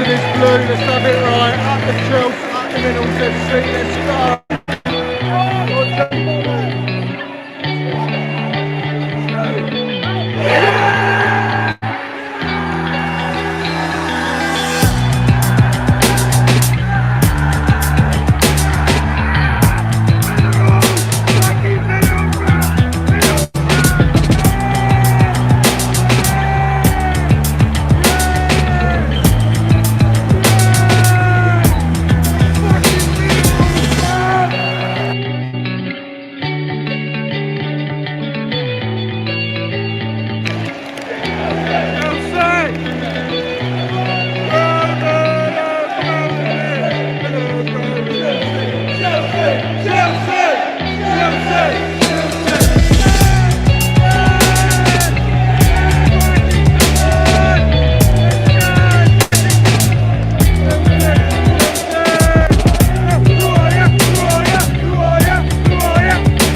to this blue, let's have it right. Up the Chelsea, up the Minerals FC, let's go.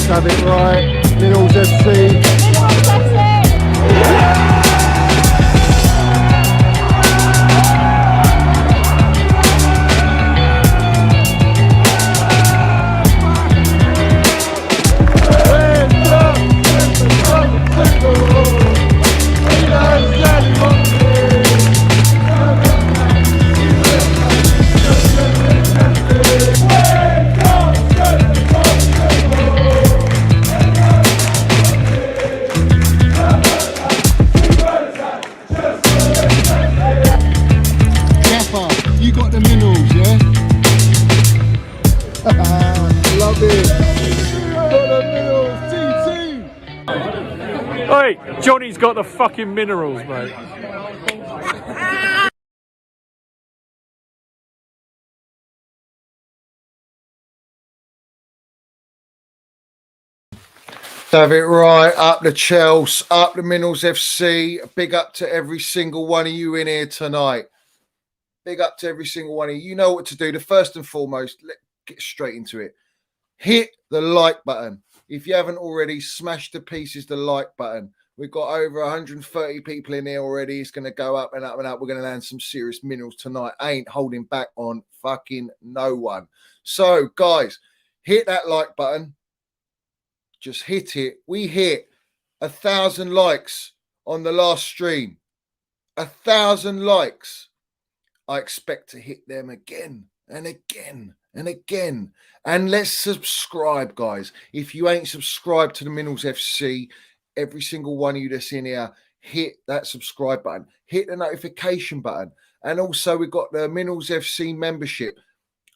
Have it right, Minerals FC. You got the Minerals, yeah? Love it. Got the Minerals, TT. Hey, Johnny's got the fucking Minerals, mate. Have it right, up the Chelsea, up the Minerals FC. Big up to every single one of you in here tonight. Big up to every single one of you. You know what to do. The first and foremost, let's get straight into it. Hit the like button. If you haven't already, smash to pieces the like button. We've got over 130 people in here already. It's going to go up and up and up. We're going to land some serious minerals tonight. I ain't holding back on fucking no one. So, guys, hit that like button. Just hit it. We hit 1,000 likes on the last stream. 1,000 likes. I expect to hit them again and again and again. And let's subscribe, guys. If you ain't subscribed to the Minerals FC, every single one of you that's in here, hit that subscribe button. Hit the notification button. And also, we've got the Minerals FC membership.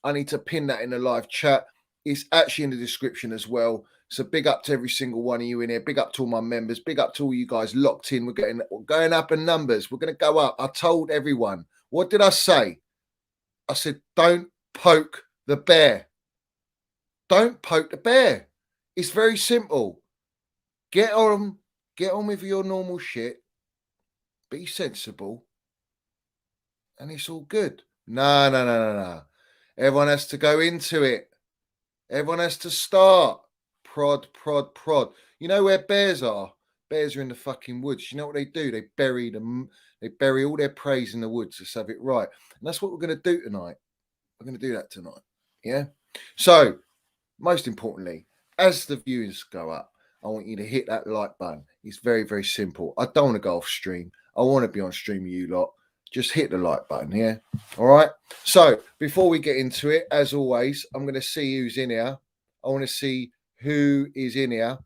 I need to pin that in the live chat. It's actually in the description as well. So big up to every single one of you in here. Big up to all my members. Big up to all you guys locked in. We're going up in numbers. We're going to go up. I told everyone. What did I say? I said, don't poke the bear. Don't poke the bear. It's very simple. Get on with your normal shit. Be sensible. And it's all good. No. Everyone has to go into it. Everyone has to start. Prod. You know where bears are? Bears are in the fucking woods. You know what they do? They bury them. They bury all their prey in the woods. Let's have it right. And that's what we're going to do tonight. We're going to do that tonight. Yeah? So, most importantly, as the views go up, I want you to hit that like button. It's very, very simple. I don't want to go off stream. I want to be on stream with you lot. Just hit the like button, yeah? All right? So, before we get into it, as always, I'm going to see who's in here. I want to see who is in here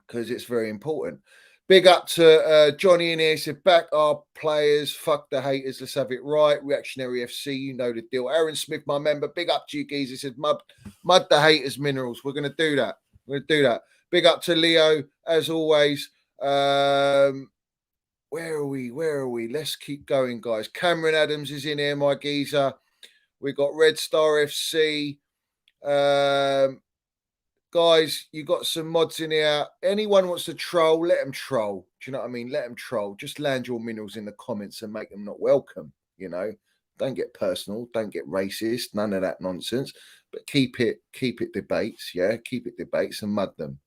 because it's very important. Big up to Johnny in here. He said, back our players. Fuck the haters. Let's have it right. Reactionary FC, you know the deal. Aaron Smith, my member. Big up to you guys. He said, mud the haters minerals. We're going to do that. We're going to do that. Big up to Leo, as always. Where are we? Let's keep going, guys. Cameron Adams is in here, my geezer. We got Red Star FC. Guys, you got some mods in here. Anyone wants to troll, let them troll. Do you know what I mean? Let them troll. Just land your minerals in the comments and make them not welcome. You know, don't get personal. Don't get racist. None of that nonsense. But keep it debates. Yeah, keep it debates and mud them.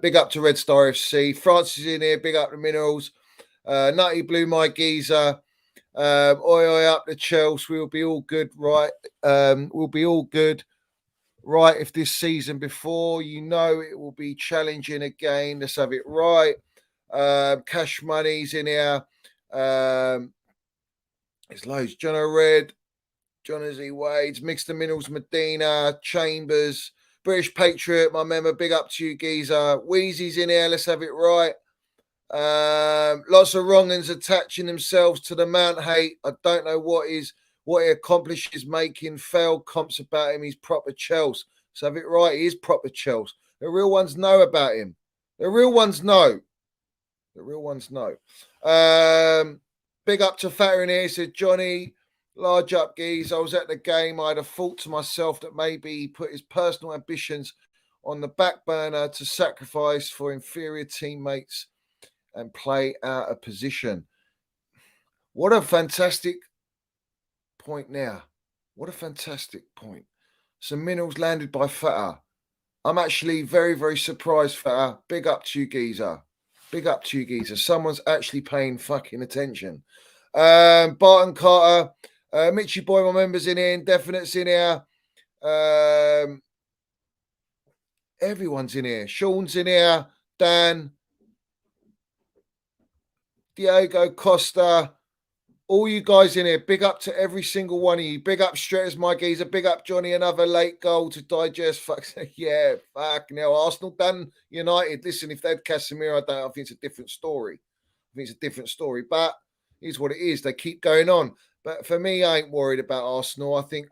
Big up to Red Star FC. Francis is in here. Big up to Minerals. Nutty Blue, my geezer. Oi, oi, up the Chelsea. We'll be all good, right? We'll be all good, right? If this season before, you know, it will be challenging again. Let's have it right. Cash money's in here. There's loads. John O'Red, John Z. Wades, Mixed the Minerals, Medina, Chambers, British Patriot, my member. Big up to you, geezer. Wheezy's in here. Let's have it right. Lots of wrong uns attaching themselves to the Mount hate. I don't know what he accomplishes, making failed comps about him. He's proper Chelsea. So have it right. He is proper Chelsea. The real ones know about him. The real ones know. The real ones know. Big up to Fatter in here. He said, Johnny, large up, geez. I was at the game. I had a thought to myself that maybe he put his personal ambitions on the back burner to sacrifice for inferior teammates and play out of position. What a fantastic point now. What a fantastic point. Some minerals landed by Fatter. I'm actually very, very surprised, Fatter. Big up to you, geezer. Big up to you, geezer. Someone's actually paying fucking attention. Barton Carter, Mitchy Boy, my members in here, Indefinites in here. Everyone's in here. Sean's in here. Dan, Diego Costa, all you guys in here, big up to every single one of you. Big up Stretters, my geezer. Big up Johnny, another late goal to digest. Fuck yeah, fuck now. Arsenal done United. Listen, if they had Casemiro, I think it's a different story. I think it's a different story, but here's what it is. They keep going on. But for me, I ain't worried about Arsenal. I think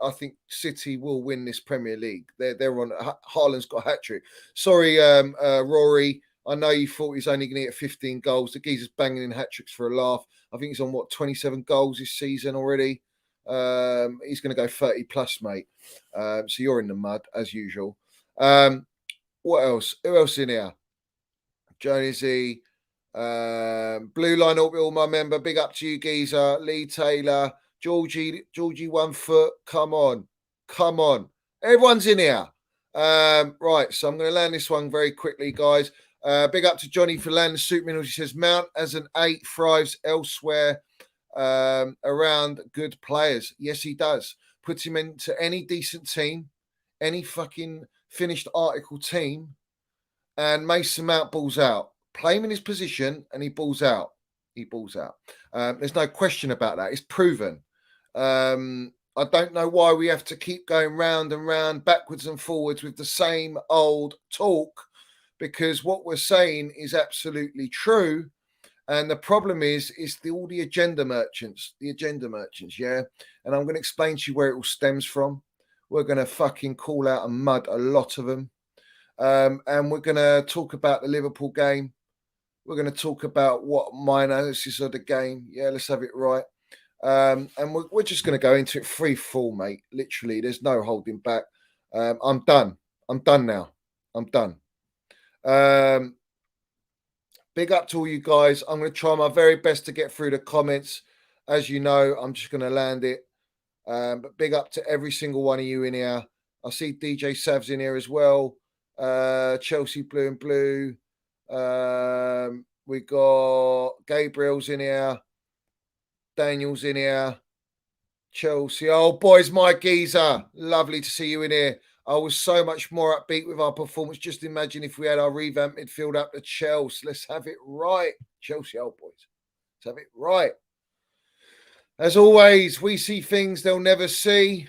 City will win this Premier League. They're on. Haaland's got a hat trick. Sorry, Rory. I know you thought he's only going to get 15 goals. The geezer's banging in hat tricks for a laugh. I think he's on, 27 goals this season already. He's going to go 30 plus, mate. So you're in the mud, as usual. What else? Who else in here? Johnny Z. Blue Line all my member. Big up to you, geezer. Lee Taylor. Georgie 1 foot. Come on. Everyone's in here. Right, so I'm going to land this one very quickly, guys. Big up to Johnny for landing Suit Minerals. He says Mount as an 8 thrives elsewhere around good players. Yes, he does. Puts him into any decent team, any fucking finished article team, and Mason Mount balls out. Play him in his position, and he balls out. There's no question about that. It's proven. I don't know why we have to keep going round and round, backwards and forwards with the same old talk, because what we're saying is absolutely true. And the problem is all the agenda merchants, yeah? And I'm going to explain to you where it all stems from. We're going to fucking call out and mud a lot of them. And we're going to talk about the Liverpool game. We're going to talk about what my analysis of the game. Yeah, let's have it right. And we're just going to go into it free fall, mate. Literally, there's no holding back. I'm done. I'm done now. I'm done. Big up to all you guys. I'm going to try my very best to get through the comments. As you know, I'm just going to land it. But big up to every single one of you in here. I see DJ Sav's in here as well. Chelsea Blue and Blue. We got Gabriel's in here. Daniel's in here. Chelsea. Oh, boys, my geezer. Lovely to see you in here. I was so much more upbeat with our performance. Just imagine if we had our revamped midfield up to Chelsea. Let's have it right. Chelsea, old boys. Let's have it right. As always, we see things they'll never see.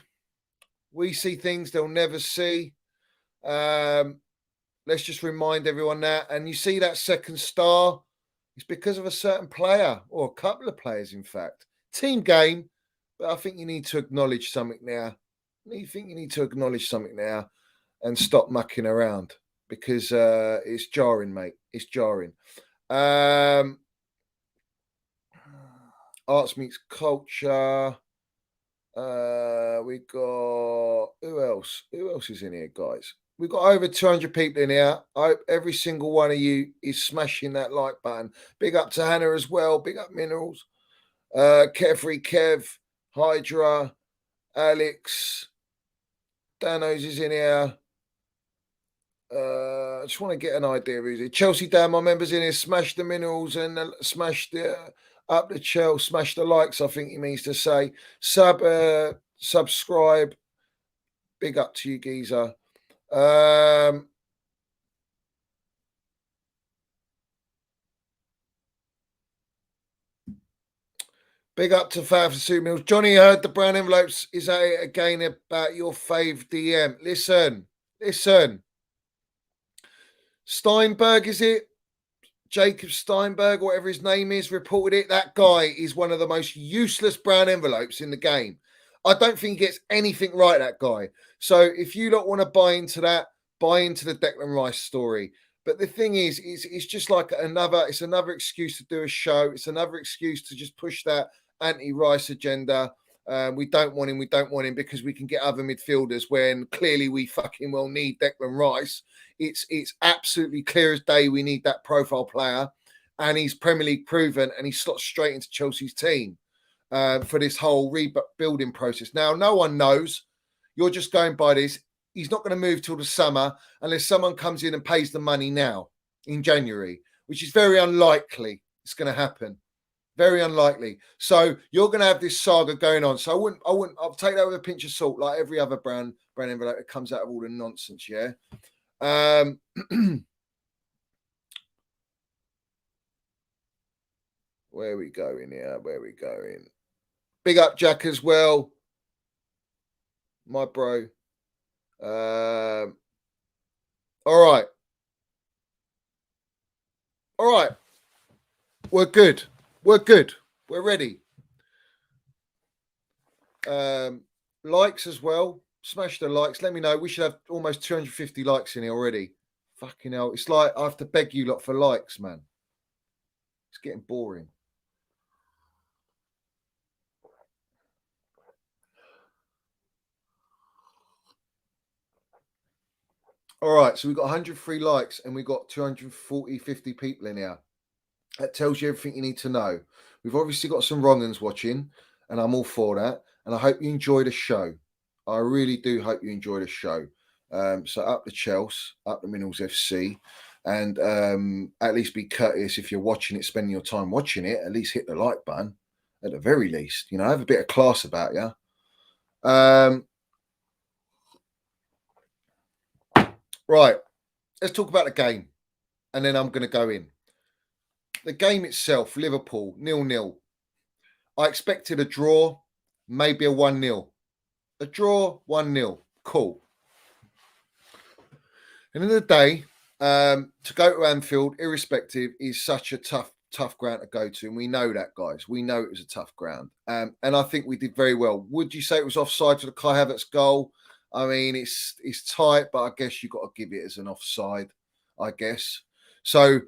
Let's just remind everyone that. And you see that second star? It's because of a certain player, or a couple of players, in fact. Team game, but I think you need to acknowledge something now. And stop mucking around, because it's jarring, mate. It's jarring. Arts meets culture. We got who else? Who else is in here, guys? We've got over 200 people in here. I hope every single one of you is smashing that like button. Big up to Hannah as well. Big up Minerals. Carefree Kev, Hydra, Alex, Danos is in here. I just want to get an idea. Is it Chelsea Dan? My members in here. Smash the Minerals and smash the Up the Chell, smash the likes, I think he means to say. Subscribe. Big up to you, geezer. Big up to 1,000 Mills. Johnny heard the brown envelopes. Is that it again about your fave DM? Listen. Steinberg, is it? Jacob Steinberg, whatever his name is, reported it. That guy is one of the most useless brown envelopes in the game. I don't think he gets anything right, that guy. So if you don't want to buy into that, buy into the Declan Rice story. But the thing is, it's just like another excuse to do a show. It's another excuse to just push that anti-Rice agenda. We don't want him because we can get other midfielders when clearly we fucking well need Declan Rice. It's absolutely clear as day we need that profile player, and he's Premier League proven, and he slots straight into Chelsea's team for this whole rebuilding process. Now, no one knows. You're just going by this. He's not going to move till the summer unless someone comes in and pays the money now in January, which is very unlikely. It's going to happen. Very unlikely. So you're going to have this saga going on. So I'll take that with a pinch of salt, like every other brand envelope that comes out of all the nonsense. Yeah. Where we going here? Where we going? Big up Jack as well, my bro. All right. We're good. We're ready. Likes as well. Smash the likes. Let me know. We should have almost 250 likes in here already. Fucking hell. It's like I have to beg you lot for likes, man. It's getting boring. All right. So we've got 103 likes and we've got 240, 50 people in here. That tells you everything you need to know. We've obviously got some wrong uns watching, and I'm all for that. And I hope you enjoy the show. I really do hope you enjoy the show. So up the Chelsea, up the Minerals FC, and at least be courteous if you're watching it, spending your time watching it. At least hit the like button, at the very least. You know, have a bit of class about you. Right, let's talk about the game, and then I'm going to go in. The game itself, Liverpool 0-0. I expected a draw, maybe a 1-0. A draw, 1-0. Cool. End of the day, to go to Anfield, irrespective, is such a tough ground to go to. And we know that, guys. We know it was a tough ground. And I think we did very well. Would you say it was offside for the Kai Havertz goal? I mean, it's tight, but I guess you've got to give it as an offside, I guess. So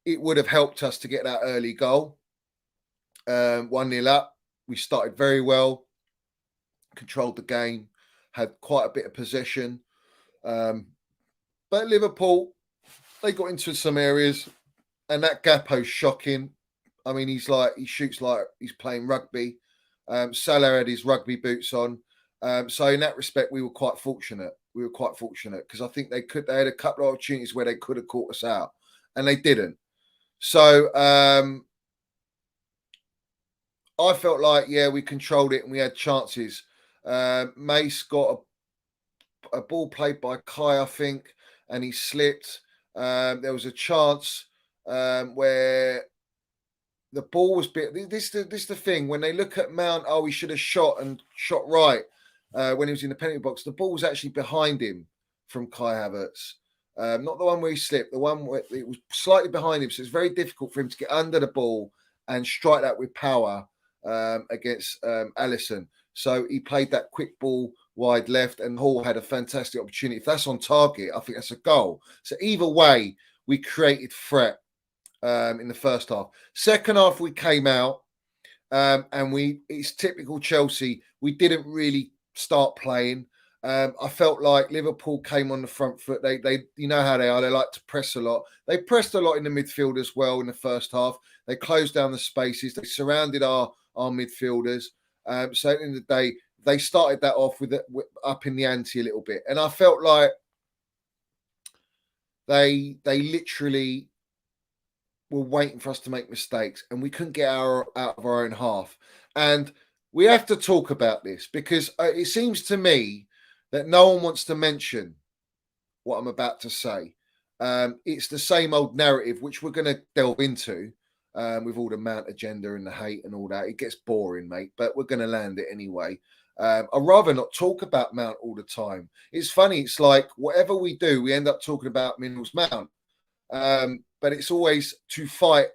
it would have helped us to get that early goal. 1-0 up. We started very well, controlled the game, had quite a bit of possession. But Liverpool, they got into some areas, and that Gakpo's shocking. I mean, he shoots like he's playing rugby. Salah had his rugby boots on. So in that respect, we were quite fortunate. Because I think they had a couple of opportunities where they could have caught us out, and they didn't. So I felt like, yeah, we controlled it and we had chances. Mace got a ball played by Kai, I think, and he slipped. There was a chance where the ball was bit. This is the thing. When they look at Mount, he should have shot right when he was in the penalty box. The ball was actually behind him from Kai Havertz. Not the one where he slipped, the one where it was slightly behind him. So it's very difficult for him to get under the ball and strike that with power against Alisson. So he played that quick ball wide left, and Hall had a fantastic opportunity. If that's on target, I think that's a goal. So either way, we created threat in the first half. Second half, we came out and it's typical Chelsea. We didn't really start playing. I felt like Liverpool came on the front foot. They you know how they are. They like to press a lot. They pressed a lot in the midfield as well in the first half. They closed down the spaces. They surrounded our midfielders. So at the end of the day, they started that off with up in the ante a little bit, and I felt like they literally were waiting for us to make mistakes, and we couldn't get out of our own half. And we have to talk about this because it seems to me that no one wants to mention what I'm about to say. It's the same old narrative, which we're going to delve into with all the Mount agenda and the hate and all that. It gets boring, mate, but we're going to land it anyway. I'd rather not talk about Mount all the time. It's funny. It's like whatever we do, we end up talking about Minerals Mount. But it's always to fight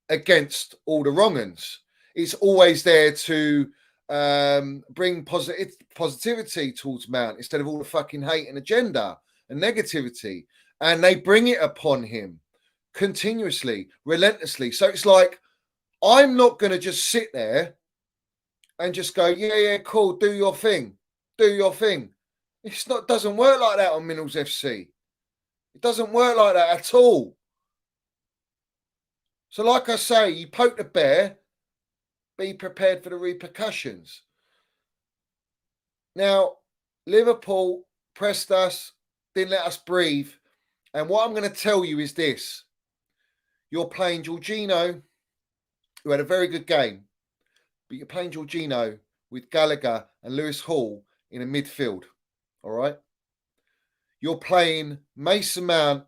against all the wrong uns. It's always there to bring positivity towards Mount instead of all the fucking hate and agenda and negativity. And they bring it upon him continuously, relentlessly. So it's like, I'm not going to just sit there and just go, yeah, cool, do your thing. Doesn't work like that on Minerals FC. It doesn't work like that at all. So like I say, you poke the bear, be prepared for the repercussions. Now, Liverpool pressed us, didn't let us breathe. And what I'm going to tell you is this. You're playing Jorginho, who had a very good game, but you're playing Jorginho with Gallagher and Lewis Hall in a midfield. All right? You're playing Mason Mount,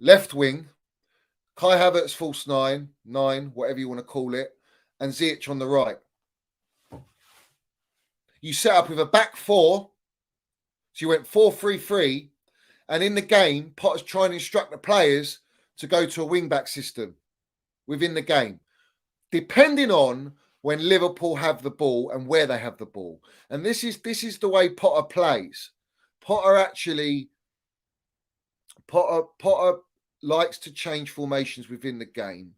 left wing, Kai Havertz, false nine, whatever you want to call it, and Ziyech on the right. You set up with a back four, so you went 4-3-3, and in the game, Potter's trying to instruct the players to go to a wing-back system within the game, depending on when Liverpool have the ball and where they have the ball. And this is the way Potter plays. Potter likes to change formations within the game,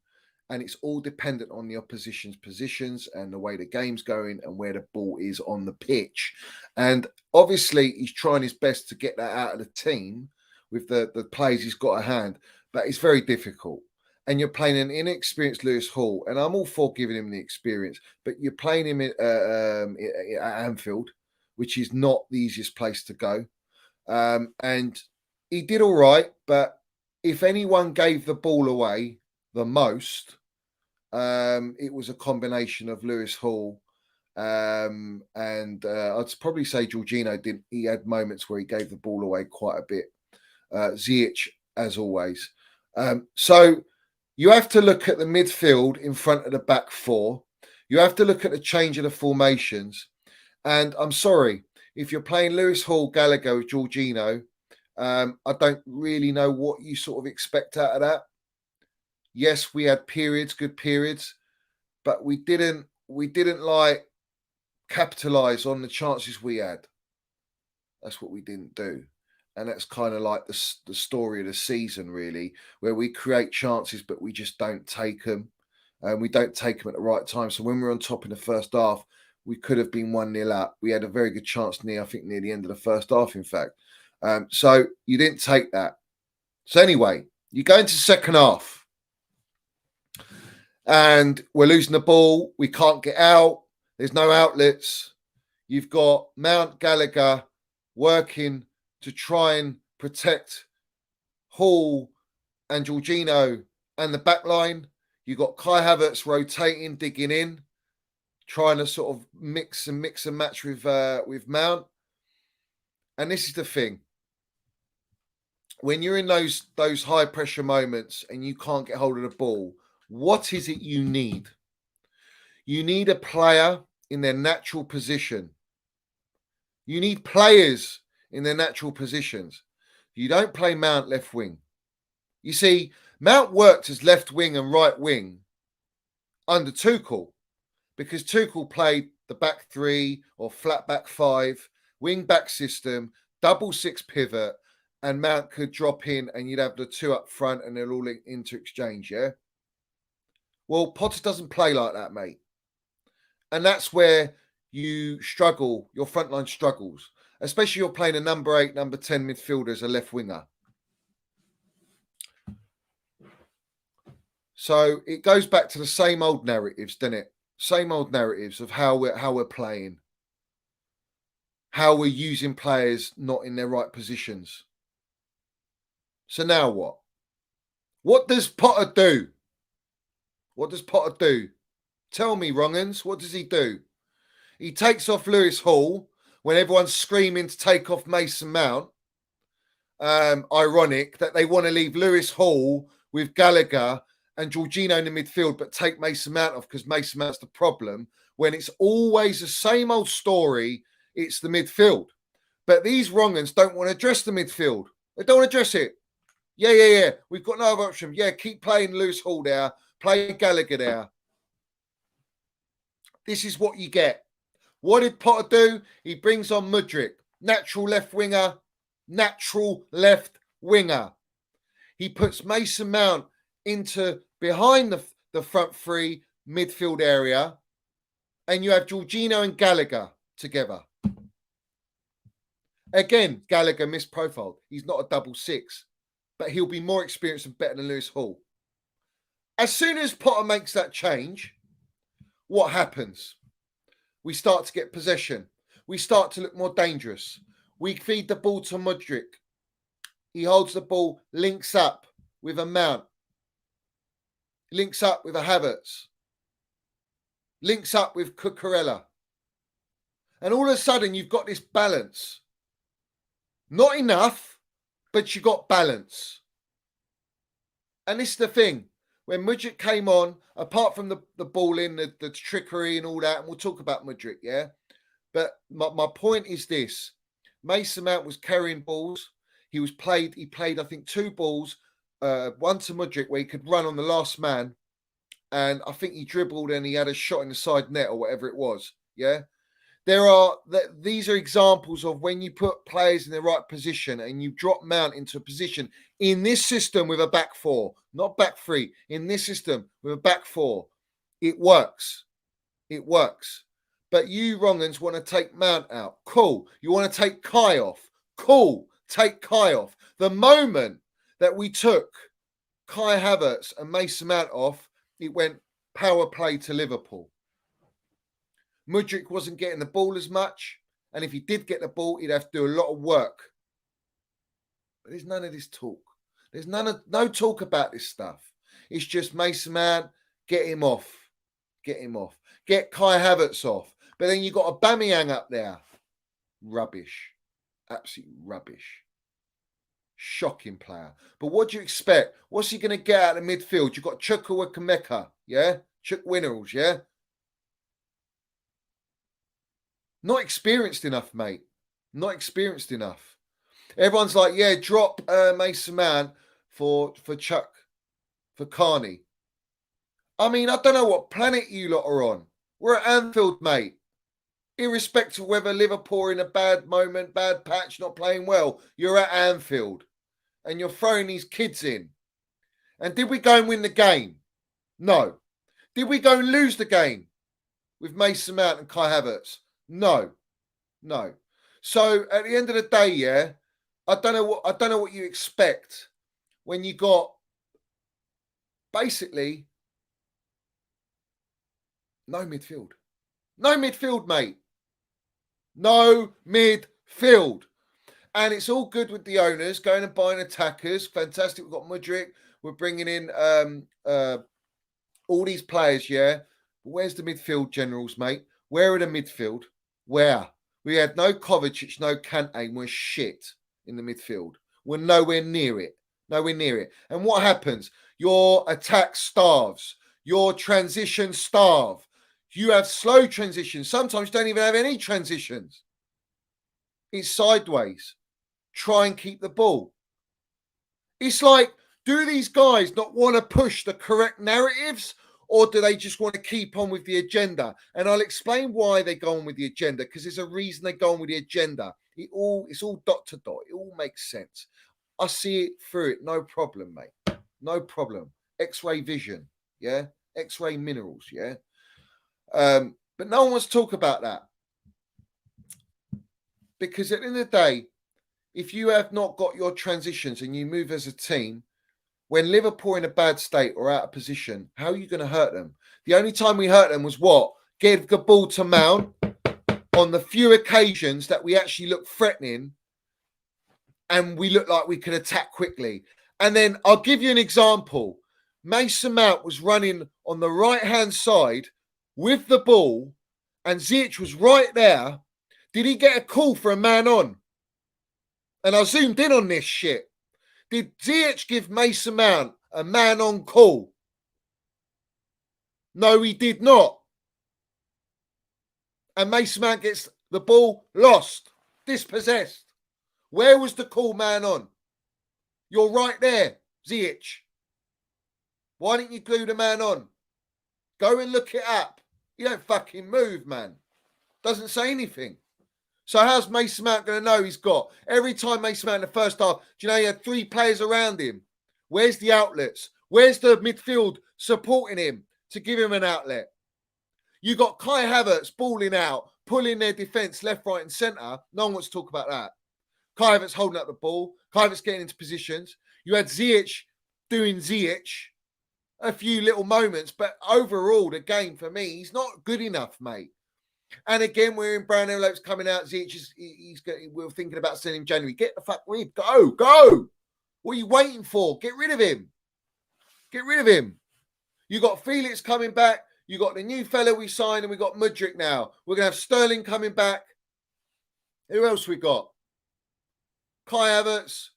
and it's all dependent on the opposition's positions and the way the game's going and where the ball is on the pitch. And obviously, he's trying his best to get that out of the team with the plays he's got at hand, but it's very difficult. And you're playing an inexperienced Lewis Hall, and I'm all for giving him the experience, but you're playing him at Anfield, which is not the easiest place to go. And he did all right, but if anyone gave the ball away the most, it was a combination of Lewis Hall and I'd probably say Jorginho did. He had moments where he gave the ball away quite a bit. Ziyech, as always. So you have to look at the midfield in front of the back four. You have to look at the change of the formations. And I'm sorry, if you're playing Lewis Hall, Gallagher with Jorginho, I don't really know what you sort of expect out of that. Yes, we had good periods, but we didn't like capitalize on the chances we had. That's what we didn't do. And that's kind of like the story of the season, really, where we create chances, but we just don't take them. And we don't take them at the right time. So when we're on top in the first half, we could have been 1-0 up. We had a very good chance near the end of the first half, in fact. So you didn't take that. So anyway, you go into second half and we're losing the ball. We can't get out. There's no outlets. You've got Mount, Gallagher working to try and protect Hall and Jorginho and the back line. You've got Kai Havertz rotating, digging in, trying to sort of mix and match with Mount. And this is the thing. When you're in those high pressure moments and you can't get hold of the ball, what is it you need? You need a player in their natural position. You need players in their natural positions. You don't play Mount left wing. You see, Mount worked as left wing and right wing under Tuchel because Tuchel played the back three or flat back five, wing back system, 6-6 pivot, and Mount could drop in and you'd have the two up front and they're all into exchange, yeah? Well, Potter doesn't play like that, mate. And that's where you struggle, your front line struggles, especially you're playing a number 8, number 10 midfielder as a left winger. So it goes back to the same old narratives, doesn't it? Same old narratives of how we're playing, how we're using players not in their right positions. So now what? What does Potter do? What does Potter do? Tell me, Wrong'uns, what does he do? He takes off Lewis Hall when everyone's screaming to take off Mason Mount. Ironic that they want to leave Lewis Hall with Gallagher and Jorginho in the midfield, but take Mason Mount off because Mason Mount's the problem, when it's always the same old story. It's the midfield. But these Wrong'uns don't want to address the midfield. They don't want to address it. Yeah. We've got no other option. Yeah, keep playing Lewis Hall there. Play Gallagher there. This is what you get. What did Potter do? He brings on Mudryk, natural left winger. He puts Mason Mount into behind the front three midfield area, and you have Jorginho and Gallagher together. Again, Gallagher misprofiled. He's not a double six, but he'll be more experienced and better than Lewis Hall. As soon as Potter makes that change, what happens? We start to get possession. We start to look more dangerous. We feed the ball to Mudryk. He holds the ball, links up with a Mount, links up with a Havertz, links up with Cucurella. And all of a sudden, you've got this balance. Not enough, but you got balance. And this is the thing. When Mudryk came on, apart from the ball in, the trickery and all that, and we'll talk about Mudryk, yeah? But my point is this. Mason Mount was carrying balls. He played, I think, 2 balls, one to Mudryk where he could run on the last man. And I think he dribbled and he had a shot in the side net or whatever it was, yeah? These are examples of when you put players in the right position and you drop Mount into a position in this system with a back 4, not back 3, in this system with a back 4. It works. It works. But you Wrong'uns want to take Mount out. Cool. You want to take Kai off. Cool. Take Kai off. The moment that we took Kai Havertz and Mason Mount off, it went power play to Liverpool. Mudryk wasn't getting the ball as much, and if he did get the ball, he'd have to do a lot of work. But there's none of this talk. There's no talk about this stuff. It's just Mason Mount, get him off. Get him off. Get Kai Havertz off. But then you've got Aubameyang up there. Rubbish. Absolute rubbish. Shocking player. But what do you expect? What's he going to get out of midfield? You've got Chukwuemeka, yeah? Chuck Winners, yeah? Not experienced enough, mate. Not experienced enough. Everyone's like, yeah, drop Mason Mount for Chuck, for Carney. I mean, I don't know what planet you lot are on. We're at Anfield, mate. Irrespective of whether Liverpool are in a bad moment, bad patch, not playing well, you're at Anfield. And you're throwing these kids in. And did we go and win the game? No. Did we go and lose the game with Mason Mount and Kai Havertz? No. So at the end of the day, yeah, I don't know what you expect when you got basically no midfield. No midfield, mate. No midfield. And it's all good with the owners going and buying attackers. Fantastic. We've got Mudryk. We're bringing in all these players, yeah. But where's the midfield generals, mate? Where are the midfield? Where? We had no Kovacic, no Kante, and we're shit in the midfield. We're nowhere near it. Nowhere near it. And what happens? Your attack starves. Your transition starve. You have slow transitions. Sometimes you don't even have any transitions. It's sideways. Try and keep the ball. It's like, do these guys not want to push the correct narratives, or do they just want to keep on with the agenda? And I'll explain why they go on with the agenda, because there's a reason they go on with the agenda. It's all dot to dot. It all makes sense. I see it through it. No problem, mate. No problem. X-ray vision. Yeah. X-ray minerals. Yeah. But no one wants to talk about that. Because at the end of the day, if you have not got your transitions and you move as a team, when Liverpool are in a bad state or out of position, how are you going to hurt them? The only time we hurt them was what? Give the ball to Mount on the few occasions that we actually looked threatening and we looked like we could attack quickly. And then I'll give you an example. Mason Mount was running on the right-hand side with the ball, and Ziyech was right there. Did he get a call for a man on? And I zoomed in on this shit. Did Ziyech give Mason Mount a man on call? No, he did not. And Mason Mount gets the ball lost, dispossessed. Where was the call man on? You're right there, Ziyech. Why didn't you glue the man on? Go and look it up. You don't fucking move, man. Doesn't say anything. So how's Mason Mount going to know he's got? Every time Mason Mount in the first half, do you know he had 3 players around him? Where's the outlets? Where's the midfield supporting him to give him an outlet? You got Kai Havertz balling out, pulling their defence left, right and centre. No one wants to talk about that. Kai Havertz holding up the ball. Kai Havertz getting into positions. You had Ziyech doing Ziyech. A few little moments, but overall, the game for me, he's not good enough, mate. And again, we're in brown envelopes coming out. Ziyech we're thinking about selling him January. Get the fuck rid. Go. What are you waiting for? Get rid of him. Get rid of him. You got Felix coming back. You got the new fella we signed, and we got Mudryk now. We're gonna have Sterling coming back. Who else we got? Kai Havertz.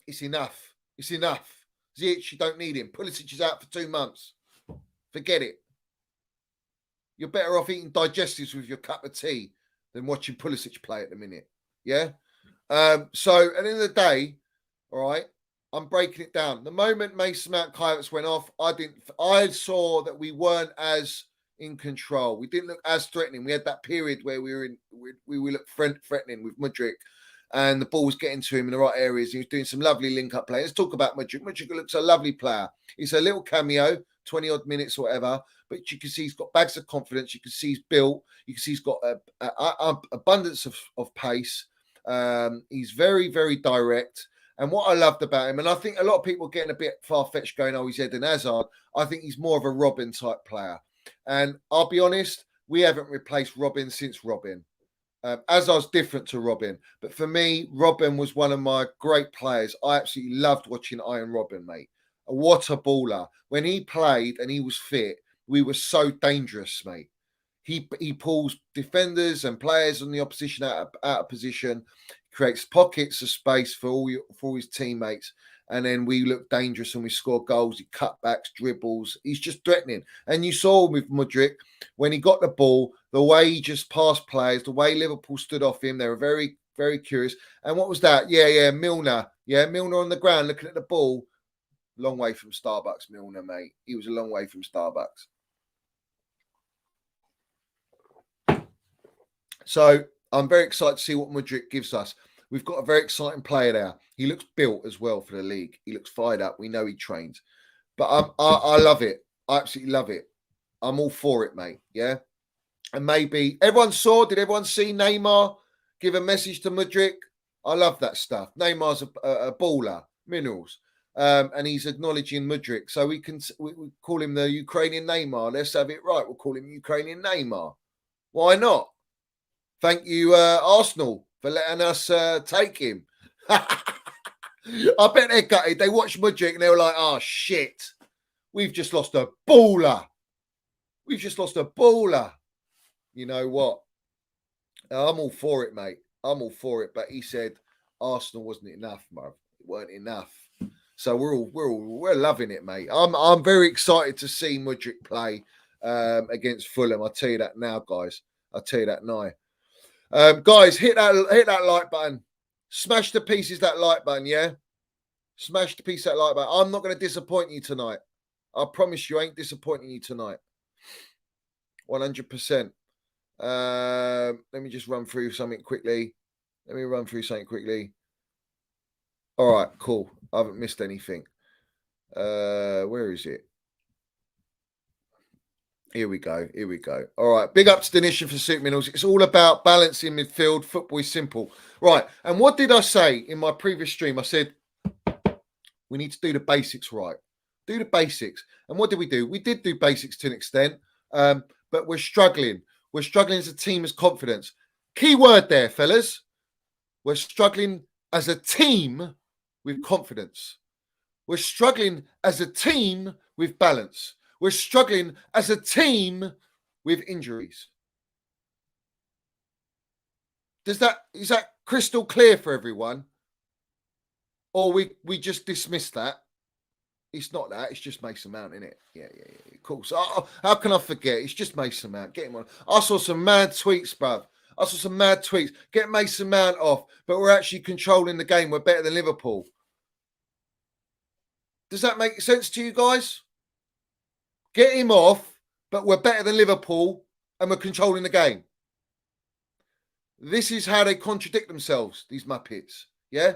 It's enough. It's enough. Ziyech, you don't need him. Pulisic is out for 2 months. Forget it. You're better off eating digestives with your cup of tea than watching Pulisic play at the minute. Yeah? So, at the end of the day, all right, I'm breaking it down. The moment Mason Mount Kai Havertz went off, I saw that we weren't as in control. We didn't look as threatening. We had that period where we looked threatening with Mudryk. And the ball was getting to him in the right areas. He was doing some lovely link-up play. Let's talk about Mudryk. Mudryk looks a lovely player. He's a little cameo, 20-odd minutes or whatever. But you can see he's got bags of confidence. You can see he's built. You can see he's got an abundance of pace. He's very, very direct. And what I loved about him, and I think a lot of people are getting a bit far-fetched going, oh, he's Eden Hazard. I think he's more of a Robin-type player. And I'll be honest, we haven't replaced Robin since Robin. Hazard's different to Robin, but for me, Robin was one of my great players. I absolutely loved watching Iron Robin, mate. What a baller. When he played and he was fit, we were so dangerous, mate. He pulls defenders and players on the opposition out of position, creates pockets of space for all his teammates, and then we look dangerous and we score goals. He cutbacks, dribbles. He's just threatening. And you saw with Mudryk, when he got the ball, the way he just passed players, the way Liverpool stood off him, they were very, very curious. And what was that? Yeah, Milner. Yeah, Milner on the ground looking at the ball. Long way from Starbucks, Milner, mate. He was a long way from Starbucks. So I'm very excited to see what Mudryk gives us. We've got a very exciting player there. He looks built as well for the league. He looks fired up. We know he trains. But I love it. I absolutely love it. I'm all for it, mate. Yeah? And maybe did everyone see Neymar give a message to Mudryk? I love that stuff. Neymar's a baller, minerals. And he's acknowledging Mudryk. So we call him the Ukrainian Neymar. Let's have it right. We'll call him Ukrainian Neymar. Why not? Thank you, Arsenal, for letting us take him. I bet they're gutted. They watched Mudryk and they were like, oh, shit. We've just lost a baller. We've just lost a baller. You know what? I'm all for it, mate. I'm all for it. But he said Arsenal wasn't enough, bro. It weren't enough. So we're loving it, mate. I'm very excited to see Mudryk play against Fulham. I'll tell you that now, guys. I'll tell you that now. Guys, hit that like button. Smash to pieces that like button, yeah? Smash to pieces that like button. I'm not going to disappoint you tonight. I promise you, I ain't disappointing you tonight. 100%. Let me just run through something quickly. All right, cool. I haven't missed anything. Where is it? Here we go. All right. Big up to Denisian for Soup Minerals. It's all about balancing midfield. Football is simple. Right. And what did I say in my previous stream? I said, we need to do the basics right. Do the basics. And what did we do? We did do basics to an extent, but we're struggling. We're struggling as a team as confidence. Key word there, fellas. We're struggling as a team with confidence. We're struggling as a team with balance. We're struggling as a team with injuries. Is that crystal clear for everyone? Or we just dismiss that? It's not that. It's just Mason Mount, isn't it? Yeah. Cool. So how can I forget? It's just Mason Mount. Get him on. I saw some mad tweets, bruv. I saw some mad tweets. Get Mason Mount off, but we're actually controlling the game. We're better than Liverpool. Does that make sense to you guys? Get him off, but we're better than Liverpool and we're controlling the game. This is how they contradict themselves, these Muppets. Yeah?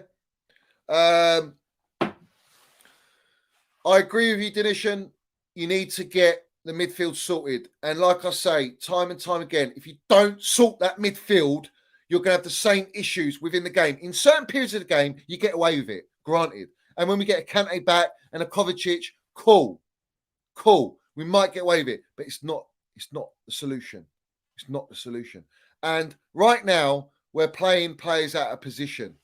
I agree with you, Dinishan. You need to get the midfield sorted. And like I say, time and time again, if you don't sort that midfield, you're going to have the same issues within the game. In certain periods of the game, you get away with it, granted. And when we get a Kante back and a Kovacic, cool. We might get away with it, but it's not the solution. It's not the solution. And right now, we're playing players out of position.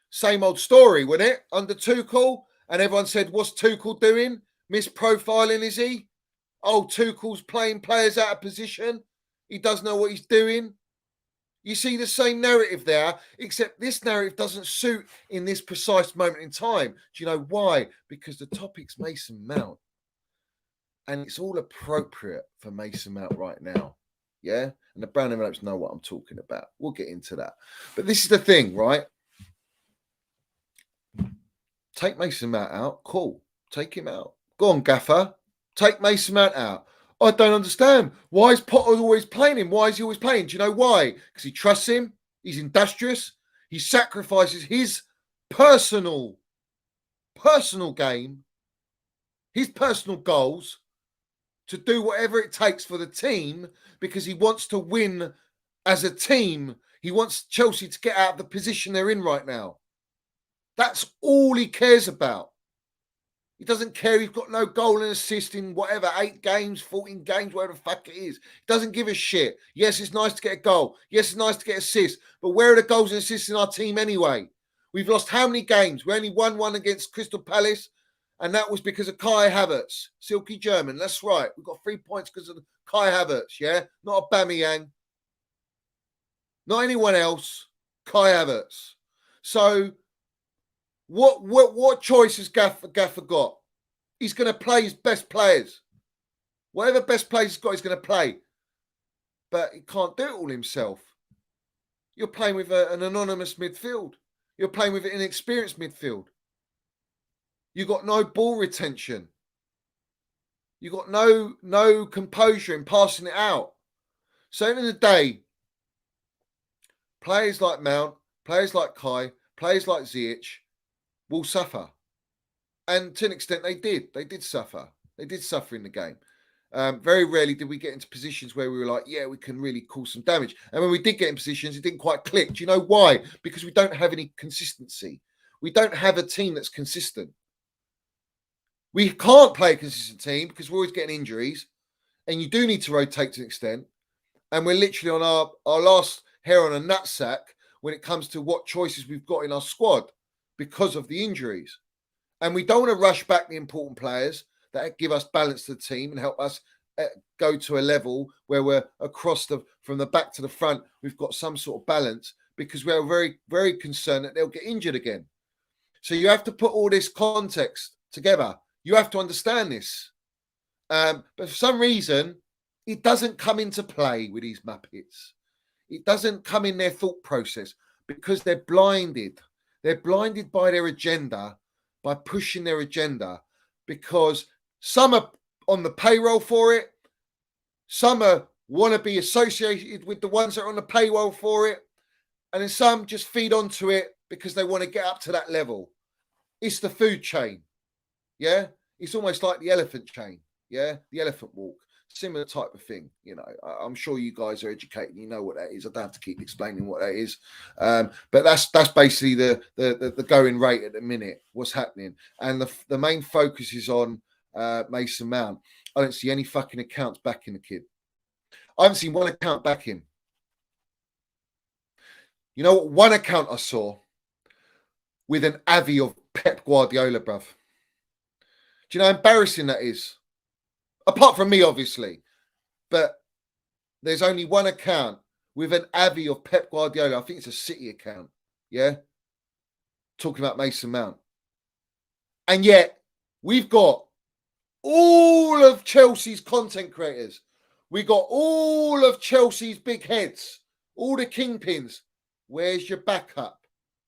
Same old story, wasn't it? Under Tuchel. And everyone said, what's Tuchel doing? Misprofiling, is he? Oh, Tuchel's playing players out of position. He doesn't know what he's doing. You see the same narrative there, except this narrative doesn't suit in this precise moment in time. Do you know why? Because the topic's Mason Mount. And it's all appropriate for Mason Mount right now. Yeah? And the brown envelopes know what I'm talking about. We'll get into that. But this is the thing, right? Take Mason Mount out. Cool. Take him out. Go on, Gaffer. Take Mason Mount out. I don't understand. Why is Potter always playing him? Why is he always playing? Do you know why? Because he trusts him. He's industrious. He sacrifices his personal game, his personal goals to do whatever it takes for the team because he wants to win as a team. He wants Chelsea to get out of the position they're in right now. That's all he cares about. He doesn't care. He's got no goal and assist in whatever, 8 games, 14 games, whatever the fuck it is. He doesn't give a shit. Yes, it's nice to get a goal. Yes, it's nice to get assists. But where are the goals and assists in our team anyway? We've lost how many games? We only won one against Crystal Palace, and that was because of Kai Havertz. Silky German, that's right. We've got 3 points because of Kai Havertz, yeah? Not Aubameyang. Not anyone else. Kai Havertz. So what choice has Gaffer got? He's going to play his best players. Whatever best players he's got, he's going to play. But he can't do it all himself. You're playing with an anonymous midfield. You're playing with an inexperienced midfield. You've got no ball retention. You've got no composure in passing it out. So at the end of the day, players like Mount, players like Kai, players like Ziyech will suffer. And to an extent, they did. They did suffer. They did suffer in the game. Very rarely did we get into positions where we were like, yeah, we can really cause some damage. And when we did get in positions, it didn't quite click. Do you know why? Because we don't have any consistency. We don't have a team that's consistent. We can't play a consistent team because we're always getting injuries. And you do need to rotate to an extent. And we're literally on our last hair on a nutsack when it comes to what choices we've got in our squad because of the injuries. And we don't want to rush back the important players that give us balance to the team and help us go to a level where we're from the back to the front, we've got some sort of balance because we're very, very concerned that they'll get injured again. So you have to put all this context together. You have to understand this. But for some reason, it doesn't come into play with these Muppets. It doesn't come in their thought process because they're blinded. They're blinded by their agenda, by pushing their agenda, because some are on the payroll for it. Some want to be associated with the ones that are on the payroll for it. And then some just feed onto it because they want to get up to that level. It's the food chain. Yeah. It's almost like the elephant chain. Yeah. The elephant walk. Similar type of thing. You know, I'm sure you guys are educated. You know what that is. I don't have to keep explaining what that is. But that's basically the going rate at the minute, what's happening. And the main focus is on Mason Mount. I don't see any fucking accounts backing the kid. I haven't seen one account back him. You know what? One account I saw with an avi of Pep Guardiola, bruv. Do you know how embarrassing that is? Apart from me, obviously. But there's only one account with an avi of Pep Guardiola. I think it's a City account. Yeah? Talking about Mason Mount. And yet, we've got all of Chelsea's content creators. We got all of Chelsea's big heads, all the kingpins. Where's your backup?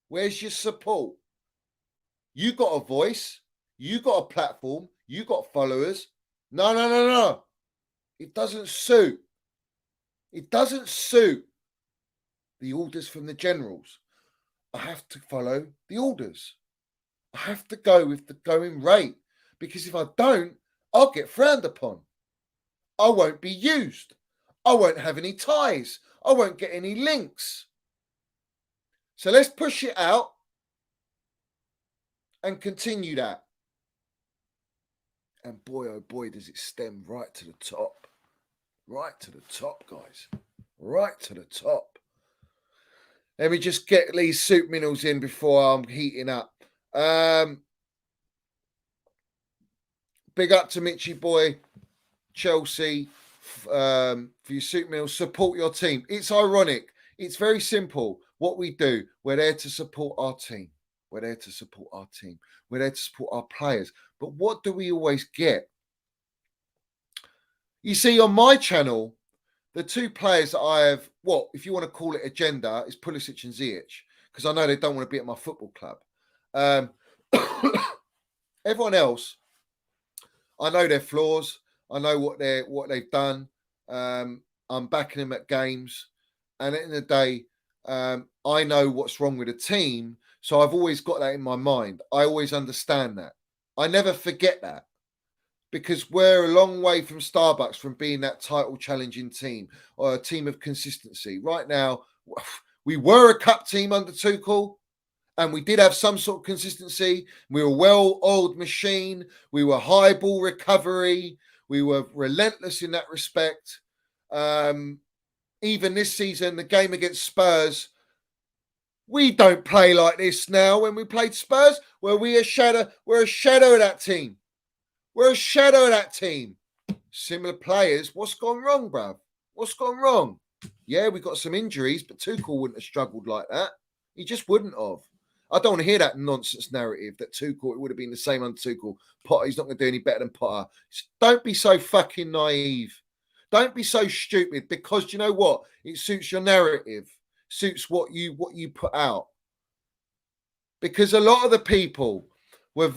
Where's your support? You got a voice. You got a platform. You got followers. No. It doesn't suit. It doesn't suit the orders from the generals. I have to follow the orders. I have to go with the going rate. Because if I don't, I'll get frowned upon. I won't be used. I won't have any ties. I won't get any links. So let's push it out and continue that. And boy, oh boy, does it stem right to the top. Right to the top, guys. Right to the top. Let me just get these soup minerals in before I'm heating up. Big up to Mitchy boy, Chelsea, for your soup minerals. Support your team. It's ironic. It's very simple. What we do, we're there to support our team. We're there to support our team. We're there to support our players. But what do we always get? You see, on my channel, the two players that I have, if you want to call it agenda, is Pulisic and Ziyech, because I know they don't want to be at my football club. Everyone else, I know their flaws. I know what they've done. I'm backing them at games. And at the end of the day, I know what's wrong with the team. So I've always got that in my mind. I always understand that. I never forget that. Because we're a long way from Starbucks from being that title challenging team or a team of consistency. Right now, we were a cup team under Tuchel. And we did have some sort of consistency. We were a well-oiled machine. We were high ball recovery. We were relentless in that respect. Even this season, the game against Spurs, we don't play like this now. When we played Spurs, we're a shadow of that team. We're a shadow of that team. Similar players. What's gone wrong, bruv? What's gone wrong? Yeah, we got some injuries, but Tuchel wouldn't have struggled like that. He just wouldn't have. I don't want to hear that nonsense narrative that Tuchel, it would have been the same under Tuchel. Potter, he's not going to do any better than Potter. Don't be so fucking naive. Don't be so stupid, because you know what? It suits your narrative, suits what you put out. Because a lot of the people were...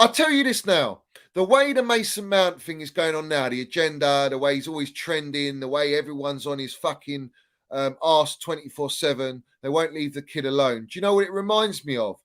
I'll tell you this now. The way the Mason Mount thing is going on now, the agenda, the way he's always trending, the way everyone's on his fucking arse 24/7, they won't leave the kid alone. Do you know what it reminds me of?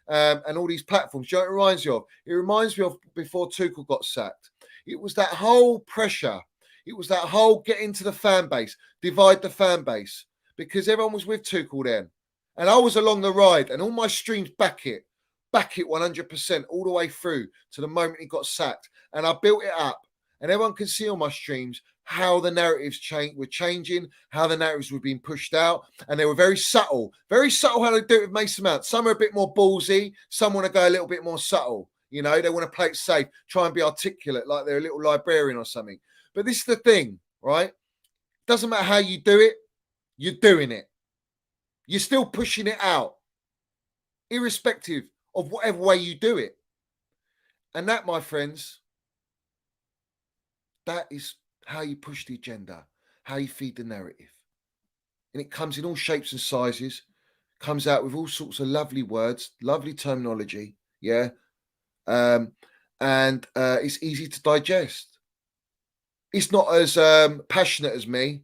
And all these platforms, do you know what it reminds me of? It reminds me of before Tuchel got sacked. It was that whole pressure. It was that whole get into the fan base, divide the fan base, because everyone was with Tuchel then. And I was along the ride, and all my streams back it 100% all the way through to the moment he got sacked. And I built it up, and everyone can see on my streams how the narratives were changing, how the narratives were being pushed out, and they were very subtle how they do it with Mason Mount. Some are a bit more ballsy, some want to go a little bit more subtle. You know, they want to play it safe, try and be articulate like they're a little librarian or something. But this is the thing, right? Doesn't matter how you do it, you're doing it. You're still pushing it out, irrespective of whatever way you do it. And that, my friends, that is how you push the agenda, how you feed the narrative. And it comes in all shapes and sizes, comes out with all sorts of lovely words, lovely terminology, yeah? And it's easy to digest. It's not as passionate as me,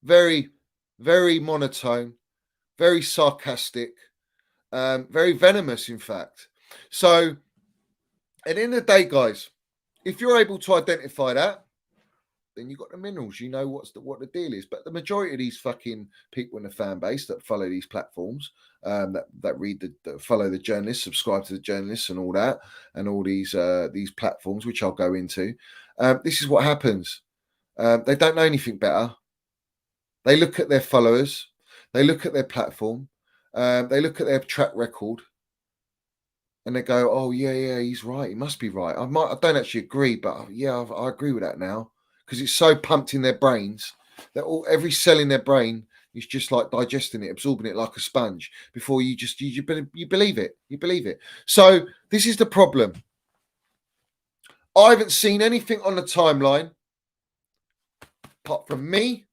very, very monotone, very sarcastic, very venomous, in fact. So, at the end of the day, guys, if you're able to identify that, then you've got the minerals. You know what the deal is. But the majority of these fucking people in the fan base that follow these platforms, that read that follow the journalists, subscribe to the journalists, and all that, and all these platforms, which I'll go into. This is what happens. They don't know anything better. They look at their followers. They look at their platform. They look at their track record. And they go, oh, yeah, he's right. He must be right. I don't actually agree, but yeah, I agree with that now. Because it's so pumped in their brains that every cell in their brain is just like digesting it, absorbing it like a sponge before you believe it. You believe it. So this is the problem. I haven't seen anything on the timeline apart from me,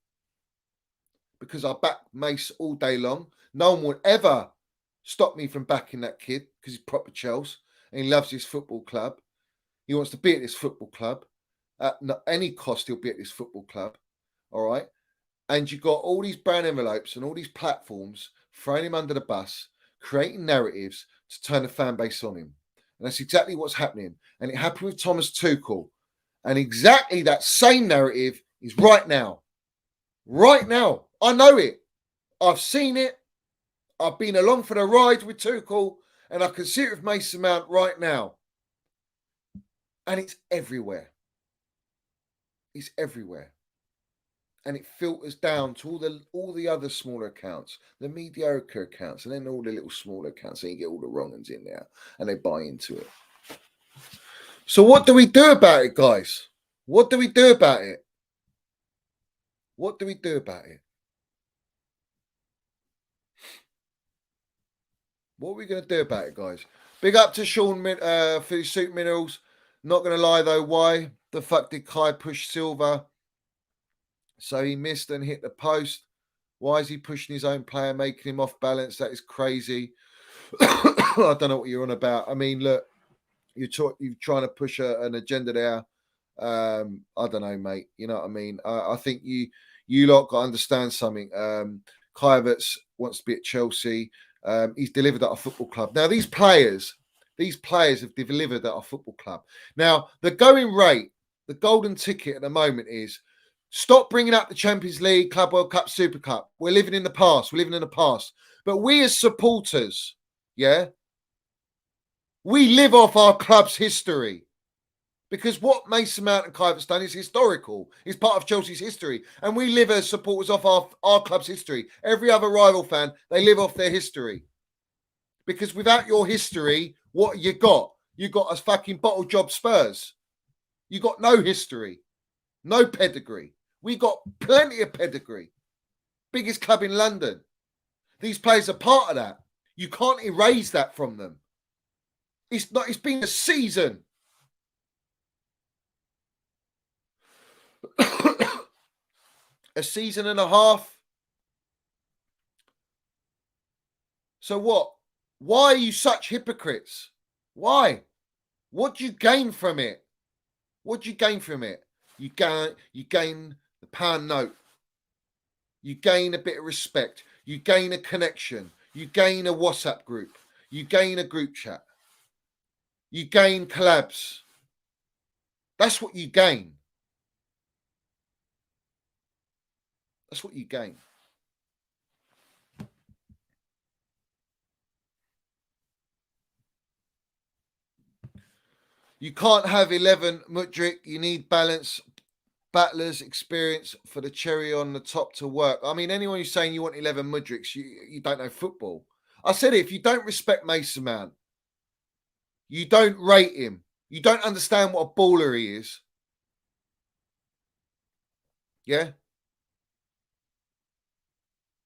because I back Mace all day long. No one would ever stop me from backing that kid because he's proper Chelsea and he loves his football club. He wants to be at this football club. At any cost, he'll be at this football club. All right. And you've got all these brown envelopes and all these platforms throwing him under the bus, creating narratives to turn the fan base on him. And that's exactly what's happening. And it happened with Thomas Tuchel. And exactly that same narrative is right now. Right now. I know it. I've seen it. I've been along for the ride with Tuchel, and I can see it with Mason Mount right now. And it's everywhere. It's everywhere. And it filters down to all the other smaller accounts, the mediocre accounts, and then all the little smaller accounts, and you get all the wrong ones in there, and they buy into it. So what do we do about it, guys? What do we do about it? What do we do about it? What are we going to do about it, guys? Big up to Sean for his Soup Minerals. Not going to lie, though. Why the fuck did Kai push Silva? So he missed and hit the post. Why is he pushing his own player, making him off balance? That is crazy. I don't know what you're on about. I mean, look, you're trying to push an agenda there. I don't know, mate. You know what I mean? I think you lot got to understand something. Kai Havertz wants to be at Chelsea. He's delivered at a football club. Now, these players have delivered at a football club. Now, the going rate, the golden ticket at the moment is stop bringing up the Champions League, Club World Cup, Super Cup. We're living in the past. But we as supporters, yeah, we live off our club's history. Because what Mason Mount and Kai Havertz done is historical. It's part of Chelsea's history. And we live as supporters off our club's history. Every other rival fan, they live off their history. Because without your history, what you got? You got a fucking bottle job Spurs. You got no history. No pedigree. We got plenty of pedigree. Biggest club in London. These players are part of that. You can't erase that from them. It's been a season. A season and a half. So what? Why are you such hypocrites? Why? What do you gain from it? What do you gain from it? You gain the pound note. You gain a bit of respect. You gain a connection. You gain a WhatsApp group. You gain a group chat. You gain collabs. That's what you gain. That's what you gain. You can't have 11 Mudryk. You need balance, battlers, experience for the cherry on the top to work. I mean, anyone who's saying you want 11 Mudryks, you don't know football. I said it, if you don't respect Mason Mount, you don't rate him, you don't understand what a baller he is. Yeah?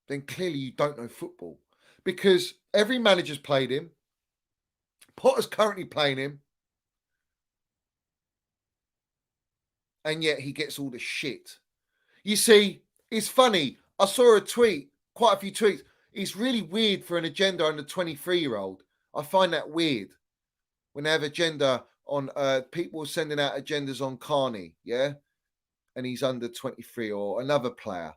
Then clearly you don't know football. Because every manager's played him. Potter's currently playing him. And yet he gets all the shit. You see, it's funny. I saw a tweet, quite a few tweets. It's really weird for an agenda on a 23-year-old. I find that weird. When they have agenda on people sending out agendas on Carney, yeah? And he's under 23 or another player.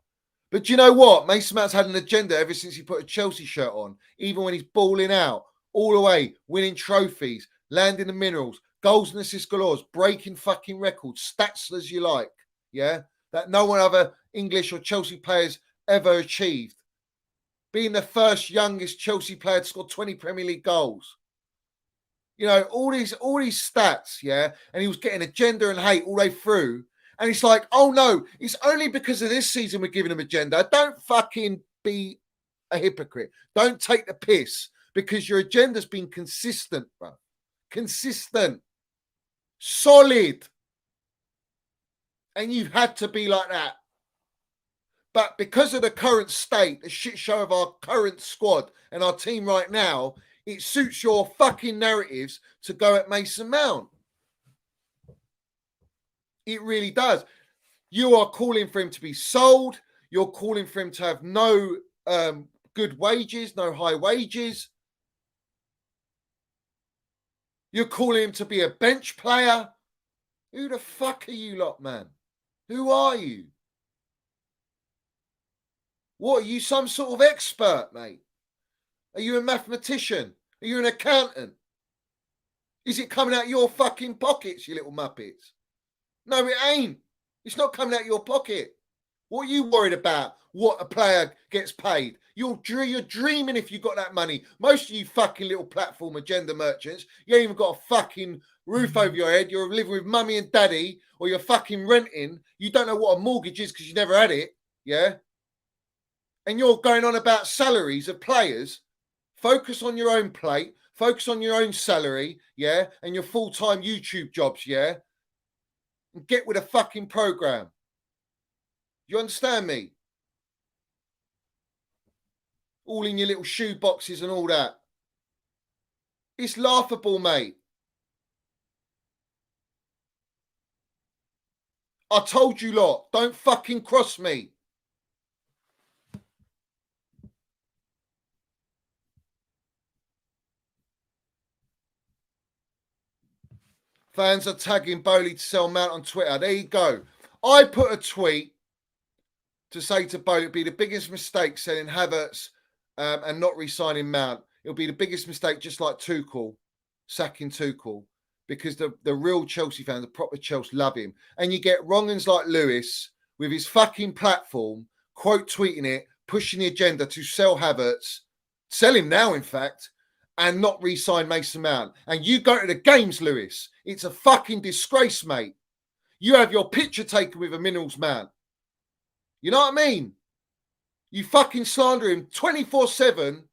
But do you know what? Mason Mount's had an agenda ever since he put a Chelsea shirt on, even when he's balling out, all the way, winning trophies, landing the minerals, goals and assists galore, breaking fucking records, stats as you like, yeah? That no one other English or Chelsea players ever achieved. Being the first youngest Chelsea player to score 20 Premier League goals. You know, all these stats, yeah? And he was getting agenda and hate all the way through. And it's like, oh no, it's only because of this season we're giving him agenda. Don't fucking be a hypocrite. Don't take the piss, because your agenda's been consistent, bro. Consistent. Solid. And you've had to be like that. But because of the current state, the shit show of our current squad and our team right now, it suits your fucking narratives to go at Mason Mount. It really does. You are calling for him to be sold. You're calling for him to have no good wages, no high wages. You're calling him to be a bench player. Who the fuck are you lot, man? Who are you? What, are you some sort of expert, mate? Are you a mathematician? Are you an accountant? Is it coming out your fucking pockets, you little muppets? No, it ain't. It's not coming out your pocket. What are you worried about? What a player gets paid? You're dreaming if you got that money. Most of you fucking little platform agenda merchants, you ain't even got a fucking roof over your head. You're living with mummy and daddy, or you're fucking renting. You don't know what a mortgage is because you never had it. Yeah? And you're going on about salaries of players. Focus on your own plate. Focus on your own salary. Yeah? And your full-time YouTube jobs. Yeah? And get with a fucking program. You understand me? All in your little shoe boxes and all that. It's laughable, mate. I told you lot, don't fucking cross me. Fans are tagging Bowley to sell Mount on Twitter. There you go. I put a tweet to say to Bowley, it'd be the biggest mistake selling Havertz and not re-signing Mount. It'll be the biggest mistake, just like Tuchel, sacking Tuchel, because the real Chelsea fans, the proper Chelsea, love him. And you get wrong'uns like Lewis with his fucking platform, quote tweeting it, pushing the agenda to sell Havertz, sell him now, in fact, and not re-sign Mason Mount. And you go to the games, Lewis. It's a fucking disgrace, mate. You have your picture taken with a Minerals man. You know what I mean? You fucking slander him 24/7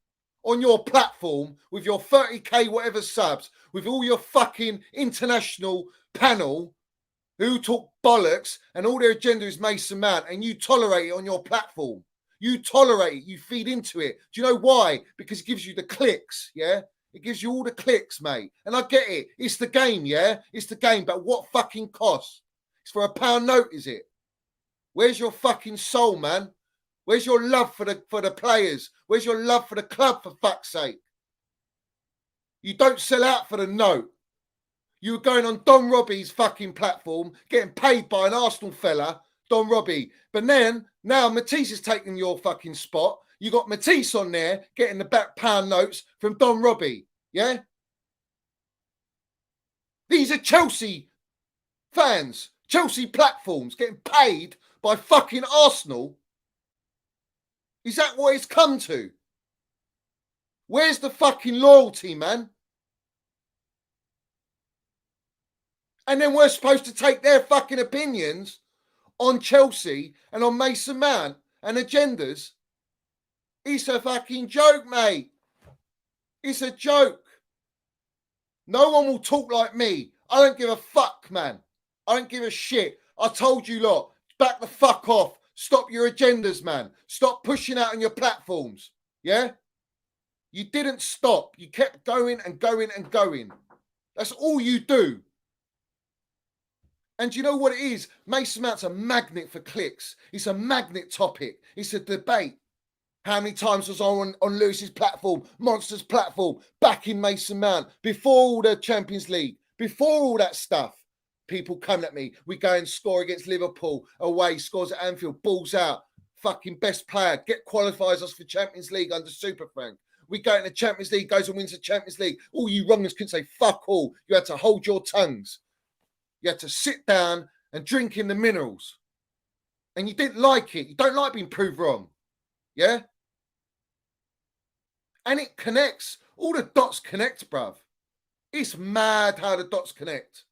on your platform with your 30k whatever subs, with all your fucking international panel who talk bollocks and all their agenda is Mason Mount, and you tolerate it on your platform. You tolerate it. You feed into it. Do you know why? Because it gives you the clicks, yeah? It gives you all the clicks, mate. And I get it. It's the game, yeah? It's the game. But what fucking cost? It's for £1 note, is it? Where's your fucking soul, man? Where's your love for the players? Where's your love for the club, for fuck's sake? You don't sell out for the note. You were going on Don Robbie's fucking platform, getting paid by an Arsenal fella, Don Robbie. But then, now Matisse is taking your fucking spot. You got Matisse on there, getting the back pound notes from Don Robbie. Yeah? These are Chelsea fans, Chelsea platforms, getting paid by fucking Arsenal. Is that what it's come to? Where's the fucking loyalty, man? And then we're supposed to take their fucking opinions on Chelsea and on Mason Mount and agendas. It's a fucking joke, mate. It's a joke. No one will talk like me. I don't give a fuck, man. I don't give a shit. I told you lot, back the fuck off. Stop your agendas, man. Stop pushing out on your platforms. Yeah? You didn't stop. You kept going and going and going. That's all you do. And do you know what it is? Mason Mount's a magnet for clicks. It's a magnet topic. It's a debate. How many times was I on Lewis's platform, Monster's platform, back in Mason Mount, before all the Champions League, before all that stuff? People come at me. We go and score against Liverpool, away, scores at Anfield, balls out, fucking best player, qualifies us for Champions League under Super Frank. We go into Champions League, goes and wins the Champions League. All you wrongers couldn't say fuck all. You had to hold your tongues. You had to sit down and drink in the minerals. And you didn't like it. You don't like being proved wrong. Yeah? And it connects. All the dots connect, bruv. It's mad how the dots connect.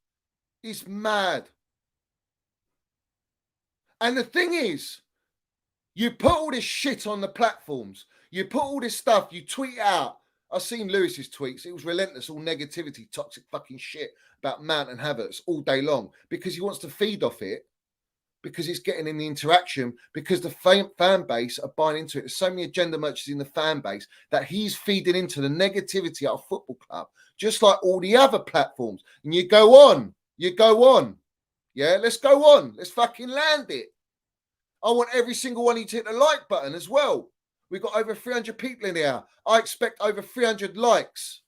It's mad. And the thing is, you put all this shit on the platforms. You put all this stuff, you tweet out. I've seen Lewis's tweets. It was relentless, all negativity, toxic fucking shit about Mount and Havertz all day long because he wants to feed off it, because it's getting in the interaction, because the fan base are buying into it. There's so many agenda merchants in the fan base that he's feeding into the negativity at a football club, just like all the other platforms. And you go on. Yeah, let's go on. Let's fucking land it. I want every single one of you to hit the like button as well. We've got over 300 people in here. I expect over 300 likes.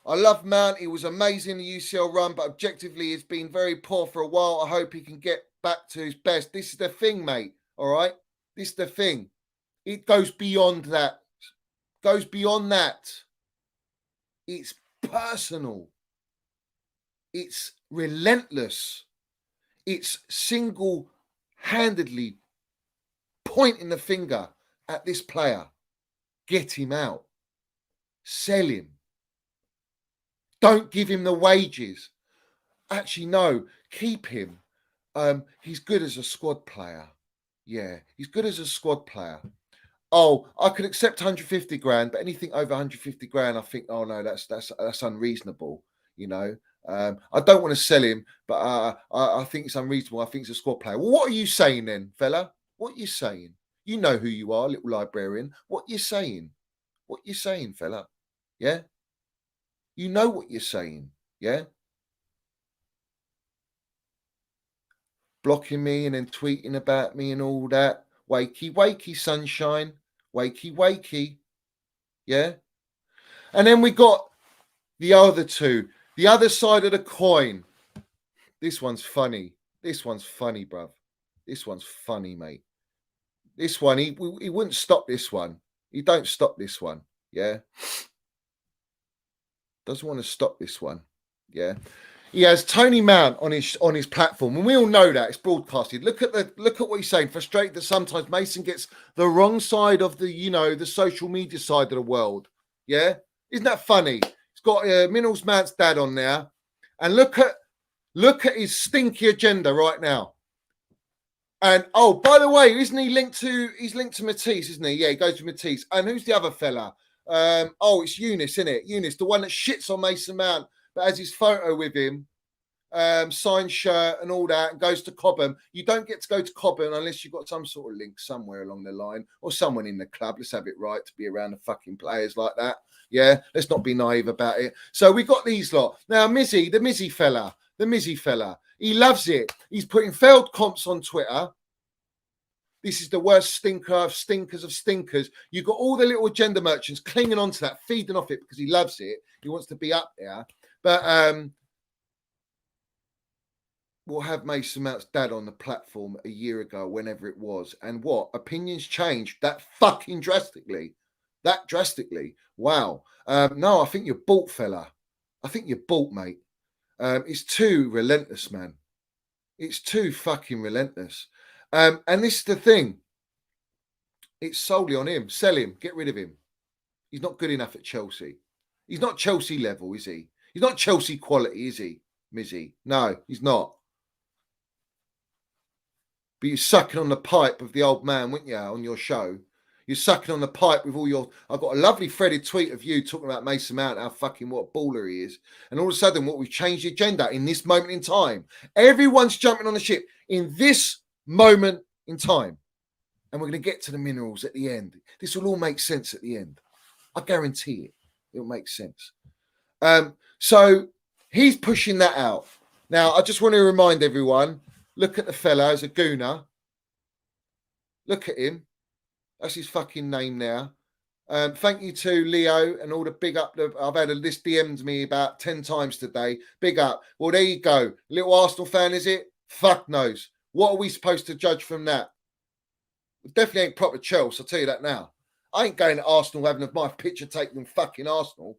I love Mount. He was amazing in the UCL run, but objectively, he's been very poor for a while. I hope he can get back to his best. This is the thing, mate. All right? This is the thing. It goes beyond that. It's personal. It's relentless. It's single-handedly pointing the finger at this player. Get him out. Sell him. Don't give him the wages. Actually, no. Keep him. He's good as a squad player. Yeah, he's good as a squad player. Oh, I could accept 150 grand, but anything over 150 grand, I think, oh no, that's unreasonable. You know, I don't want to sell him, but I think it's unreasonable. I think it's a squad player. Well, what are you saying then, fella? What are you saying? You know who you are, little librarian. What are you saying? What are you saying, fella? Yeah? You know what you're saying, yeah? Blocking me and then tweeting about me and all that. Wakey, wakey, sunshine. Wakey, wakey. Yeah? And then we got the other two. The other side of the coin. This one's funny. Bruv. This one's funny, mate. This one, he wouldn't stop this one. He don't stop this one. Yeah? Doesn't want to stop this one. Yeah? He has Tony Mount on his platform, and we all know that it's broadcasted. Look at what he's saying. Frustrated that sometimes Mason gets the wrong side of the social media side of the world. Yeah, isn't that funny? It's got Minerals Mount's dad on there, and look at his stinky agenda right now. And oh, by the way, isn't he linked to? He's linked to Matisse, isn't he? Yeah, he goes to Matisse. And who's the other fella? It's Eunice, isn't it? Eunice, the one that shits on Mason Mount, but has his photo with him, signed shirt and all that, and goes to Cobham. You don't get to go to Cobham unless you've got some sort of link somewhere along the line, or someone in the club. Let's have it right to be around the fucking players like that. Yeah, let's not be naive about it. So we got these lot. Now, the Mizzy fella, he loves it. He's putting failed comps on Twitter. This is the worst stinker of stinkers of stinkers. You've got all the little agenda merchants clinging onto that, feeding off it because he loves it. He wants to be up there. But we'll have Mason Mount's dad on the platform a year ago, whenever it was. And what? Opinions changed that fucking drastically. That drastically. Wow. No, I think you're bought, fella. I think you're bought, mate. It's too relentless, man. It's too fucking relentless. And this is the thing. It's solely on him. Sell him. Get rid of him. He's not good enough at Chelsea. He's not Chelsea level, is he? He's not Chelsea quality, is he, Mizzy? No, he's not. But you're sucking on the pipe of the old man, weren't you, on your show? You're sucking on the pipe with all your... I've got a lovely threaded tweet of you talking about Mason Mount, how fucking what a baller he is. And all of a sudden, we've changed the agenda in this moment in time. Everyone's jumping on the ship in this moment in time. And we're going to get to the minerals at the end. This will all make sense at the end. I guarantee it. It'll make sense. So he's pushing that out. Now, I just want to remind everyone, look at the fella as a gooner. Look at him. That's his fucking name now. Thank you to Leo and all the big up. I've had this DM'd me about 10 times today. Big up. Well, there you go. Little Arsenal fan, is it? Fuck knows. What are we supposed to judge from that? It definitely ain't proper Chelsea, I'll tell you that now. I ain't going to Arsenal having my picture taken in fucking Arsenal.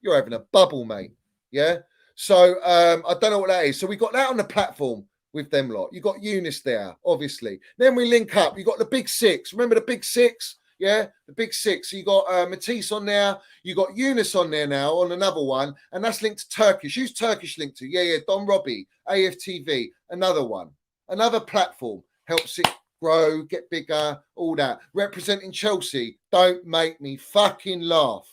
You're having a bubble, mate. Yeah? So, I don't know what that is. So we got that on the platform with them lot. You got Eunice there, obviously. Then we link up. You got the big six. Remember the big six? Yeah, the big six. So you got Matisse on there. You got Eunice on there now on another one, and that's linked to Turkish. Who's Turkish linked to? Yeah, Don Robbie, AFTV, another one, another platform helps it grow, get bigger, all that. Representing Chelsea. Don't make me fucking laugh.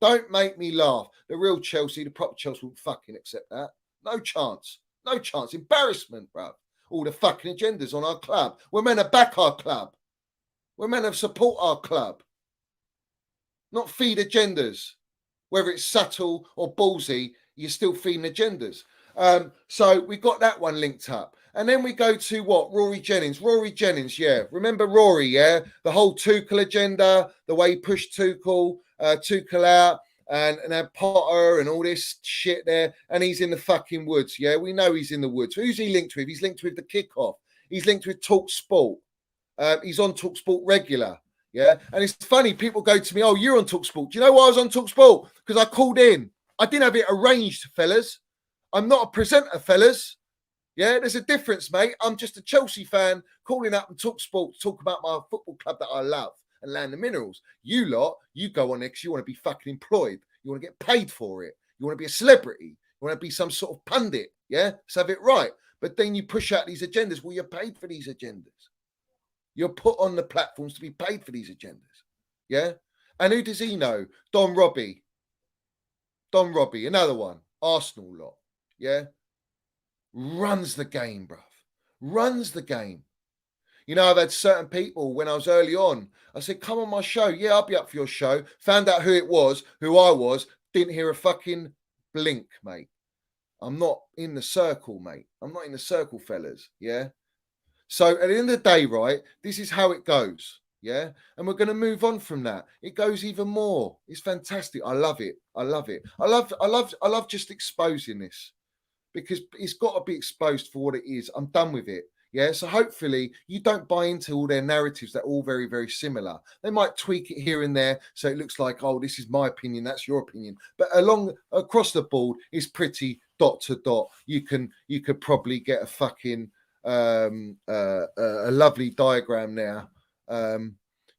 Don't make me laugh. The real Chelsea, the proper Chelsea won't fucking accept that. No chance. No chance. Embarrassment, bruv. All the fucking agendas on our club. We're meant to back our club. We're meant to support our club. Not feed agendas. Whether it's subtle or ballsy, you're still feeding agendas. So we got that one linked up. And then we go to what? Rory Jennings. Rory Jennings, yeah. Remember Rory, yeah? The whole Tuchel agenda, the way he pushed Tuchel out, and had Potter and all this shit there. And he's in the fucking woods, yeah? We know he's in the woods. Who's he linked with? He's linked with the Kickoff. He's linked with Talk Sport. He's on Talk Sport regular, yeah? And it's funny, people go to me, oh, you're on Talk Sport. Do you know why I was on Talk Sport? Because I called in. I didn't have it arranged, fellas. I'm not a presenter, fellas. Yeah, there's a difference, mate. I'm just a Chelsea fan calling up and Talk Sport to talk about my football club that I love and Land the Minerals. You lot, you go on there because you want to be fucking employed. You want to get paid for it. You want to be a celebrity. You want to be some sort of pundit. Yeah, let's have it right. But then you push out these agendas. Well, you're paid for these agendas. You're put on the platforms to be paid for these agendas. Yeah? And who does he know? Don Robbie. Don Robbie, another one. Arsenal lot. Yeah? Runs the game, bruv. Runs the game. You know, I've had certain people when I was early on, I said, come on my show. Yeah, I'll be up for your show. Found out who it was, who I was. Didn't hear a fucking blink, mate. I'm not in the circle, mate. I'm not in the circle, fellas. Yeah? So at the end of the day, right, this is how it goes. Yeah. And we're going to move on from that. It goes even more. It's fantastic. I love it. I love it. I love just exposing this because it's got to be exposed for what it is. I'm done with it. Yeah. So hopefully you don't buy into all their narratives that are all very, very similar. They might tweak it here and there. So it looks like, oh, this is my opinion. That's your opinion. But across the board is pretty dot to dot. You could probably get a fucking, a lovely diagram now,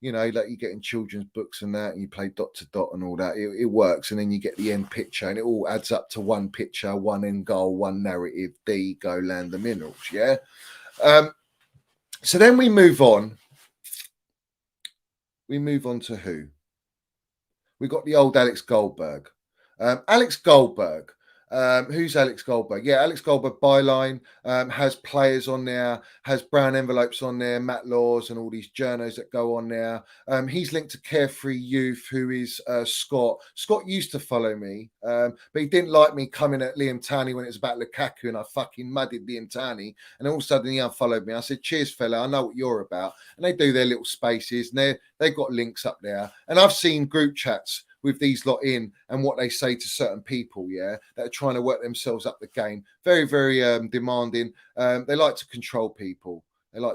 you know, like you get in children's books and that, and you play dot to dot and all that. It works, and then you get the end picture, and it all adds up to one picture, one end goal, one narrative. There you go, Land the Minerals. Yeah. So then we move on. We move on to who? We got the old Alex Goldberg. Alex Goldberg. Who's Alex Goldberg? Yeah, Alex Goldberg byline has players on there, has brown envelopes on there, Matt Laws and all these journos that go on there. He's linked to Carefree Youth, who is Scott. Scott used to follow me, but he didn't like me coming at Liam Taney when it was about Lukaku, and I fucking mudded Liam Taney, and all of a sudden he unfollowed me. I said, cheers, fella, I know what you're about. And they do their little spaces, and they've got links up there. And I've seen group chats with these lot in and what they say to certain people, yeah, that are trying to work themselves up the game. Very, very demanding. They like to control people. And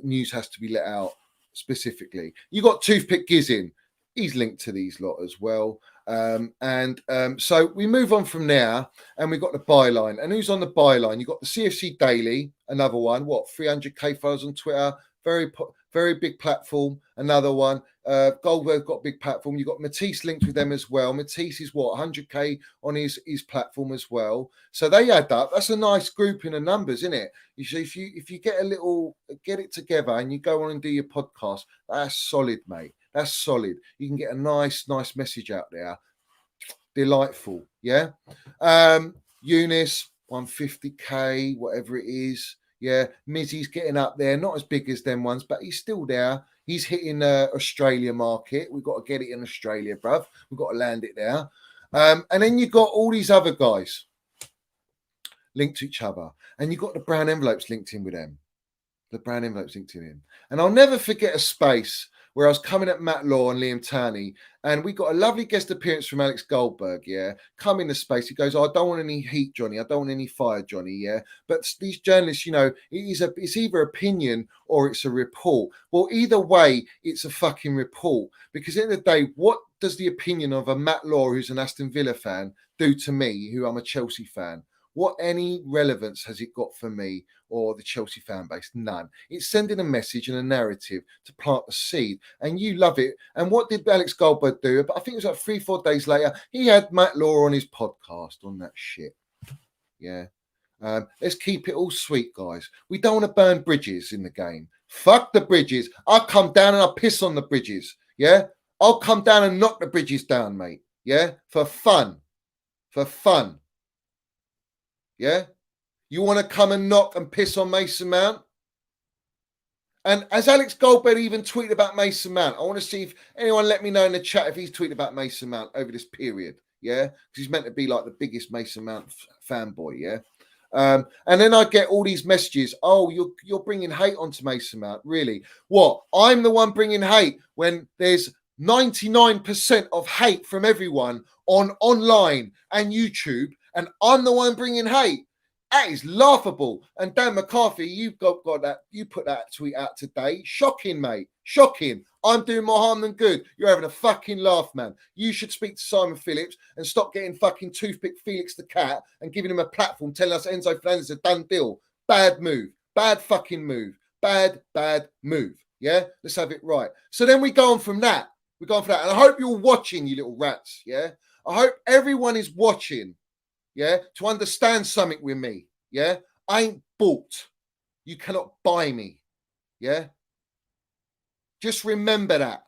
news has to be let out specifically. You got Toothpick Gizzin. He's linked to these lot as well. So we move on from there, and we've got the byline. And who's on the byline? You've got the CFC Daily, another one. 300k followers on Twitter. Very big platform. Another one. Goldberg got a big platform. You've got Matisse linked with them as well. Matisse is 100k on his platform as well. So they add up. That's a nice grouping of numbers, isn't it? You see, if you get it together and you go on and do your podcast, that's solid, mate. That's solid. You can get a nice message out there. Delightful, yeah. Eunice 150k, whatever it is. Yeah, Mizzy's getting up there, not as big as them ones, but he's still there. He's hitting the Australia market. We've got to get it in Australia, bruv. We've got to land it there. And then you've got all these other guys linked to each other. And you've got the brown envelopes linked in with them. The brown envelopes linked in. And I'll never forget a space where I was coming at Matt Law and Liam Taney, and we got a lovely guest appearance from Alex Goldberg, yeah. Come in the space. He goes, oh, I don't want any heat, Johnny. I don't want any fire, Johnny, yeah. But these journalists, you know, it's either opinion or it's a report. Well, either way, it's a fucking report. Because at the end of the day, what does the opinion of a Matt Law, who's an Aston Villa fan, do to me, who I'm a Chelsea fan? What any relevance has it got for me or the Chelsea fan base? None. It's sending a message and a narrative to plant the seed, and you love it. And what did Alex Goldberg do? I think it was like 3-4 days later, he had Matt Law on his podcast on that shit. Yeah. Let's keep it all sweet, guys. We don't want to burn bridges in the game. Fuck the bridges. I'll come down and I'll piss on the bridges. Yeah. I'll come down and knock the bridges down, mate. Yeah. For fun. For fun. Yeah. You want to come and knock and piss on Mason Mount? And as Alex Goldberg even tweeted about Mason Mount, I want to see if anyone let me know in the chat if he's tweeted about Mason Mount over this period. Yeah. Because he's meant to be like the biggest Mason Mount fanboy. Yeah. And then I get all these messages. Oh, you're bringing hate onto Mason Mount. Really? What? I'm the one bringing hate when there's 99% of hate from everyone on online and YouTube, and I'm the one bringing hate. That is laughable. And Dan McCarthy, you've got that. You put that tweet out today. Shocking, mate. Shocking. I'm doing more harm than good. You're having a fucking laugh, man. You should speak to Simon Phillips and stop getting fucking Toothpick Felix the cat and giving him a platform telling us Enzo Fernandez is a done deal. Bad move. Bad fucking move. Bad move. Yeah? Let's have it right. So then we go on from that. We go on from that. And I hope you're watching, you little rats. Yeah? I hope everyone is watching. Yeah? To understand something with me. Yeah? I ain't bought. You cannot buy me. Yeah? Just remember that.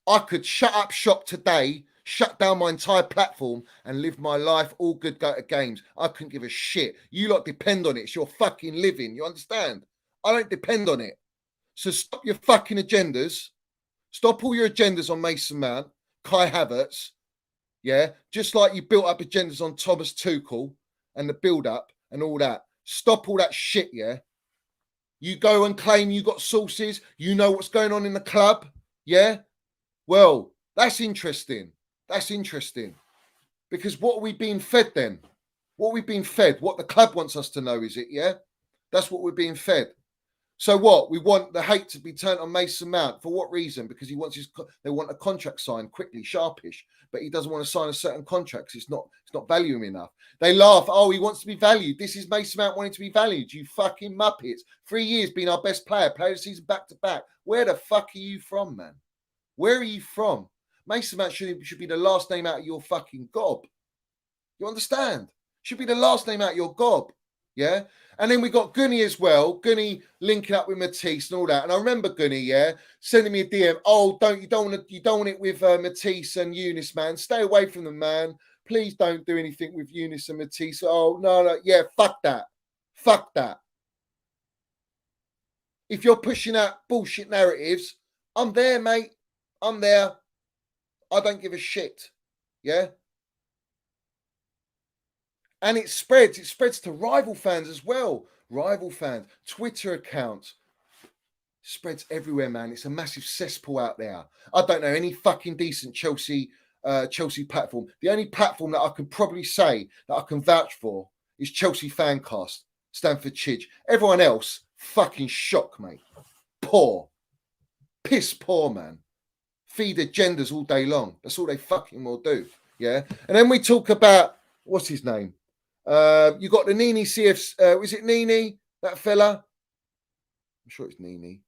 I could shut up shop today, shut down my entire platform and live my life all good, go to games. I couldn't give a shit. You lot depend on it. It's your fucking living. You understand? I don't depend on it. So stop your fucking agendas. Stop all your agendas on Mason Mount, Kai Havertz. Yeah? Just like you built up agendas on Thomas Tuchel and the build-up and all that. Stop all that shit, yeah? You go and claim you got sources. You know what's going on in the club. Yeah? Well, that's interesting. That's interesting. Because what are we being fed then? What are we being fed? What the club wants us to know, is it? Yeah? That's what we're being fed. So what? We want the hate to be turned on Mason Mount. For what reason? Because he wants they want a contract signed quickly, sharpish. But he doesn't want to sign a certain contract. It's not valuing him enough. They laugh. Oh, he wants to be valued. This is Mason Mount wanting to be valued. You fucking muppets. 3 years being our best player of the season back to back. Where the fuck are you from, man? Where are you from? Mason Mount should be the last name out of your fucking gob. You understand? Should be the last name out of your gob. Yeah? And then we got Gunny as well. Gunny linking up with Matisse and all that. And I remember Gunny, yeah, sending me a DM. Oh, you don't want it with Matisse and Eunice, man. Stay away from them, man. Please don't do anything with Eunice and Matisse. Oh, no. Yeah, fuck that. Fuck that. If you're pushing out bullshit narratives, I'm there, mate. I'm there. I don't give a shit. Yeah? And it spreads to rival fans as well. Rival fans, Twitter accounts. Spreads everywhere, man. It's a massive cesspool out there. I don't know any fucking decent Chelsea platform. The only platform that I can probably say that I can vouch for is Chelsea Fancast, Stanford Chidge. Everyone else, fucking shock, mate. Poor. Piss poor, man. Feed agendas all day long. That's all they fucking will do. Yeah? And then we talk about, what's his name? You got the Nini CF. Was it Nini? That fella? I'm sure it's Nini.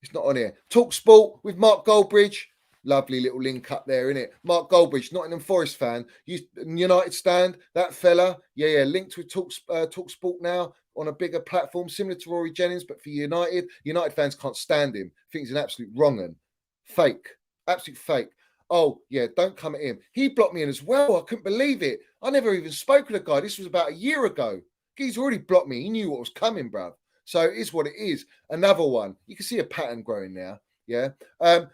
It's not on here. Talk Sport with Mark Goldbridge. Lovely little link up there, innit? Mark Goldbridge, Nottingham Forest fan. United stand. That fella. Yeah. Linked with Talk Sport now on a bigger platform, similar to Rory Jennings, but for United. United fans can't stand him. Think he's an absolute wrong-un. Fake. Absolute fake. Oh, yeah, don't come at him. He blocked me in as well. I couldn't believe it. I never even spoke to the guy. This was about a year ago. He's already blocked me. He knew what was coming, bruv. So it is what it is. Another one. You can see a pattern growing now. Yeah.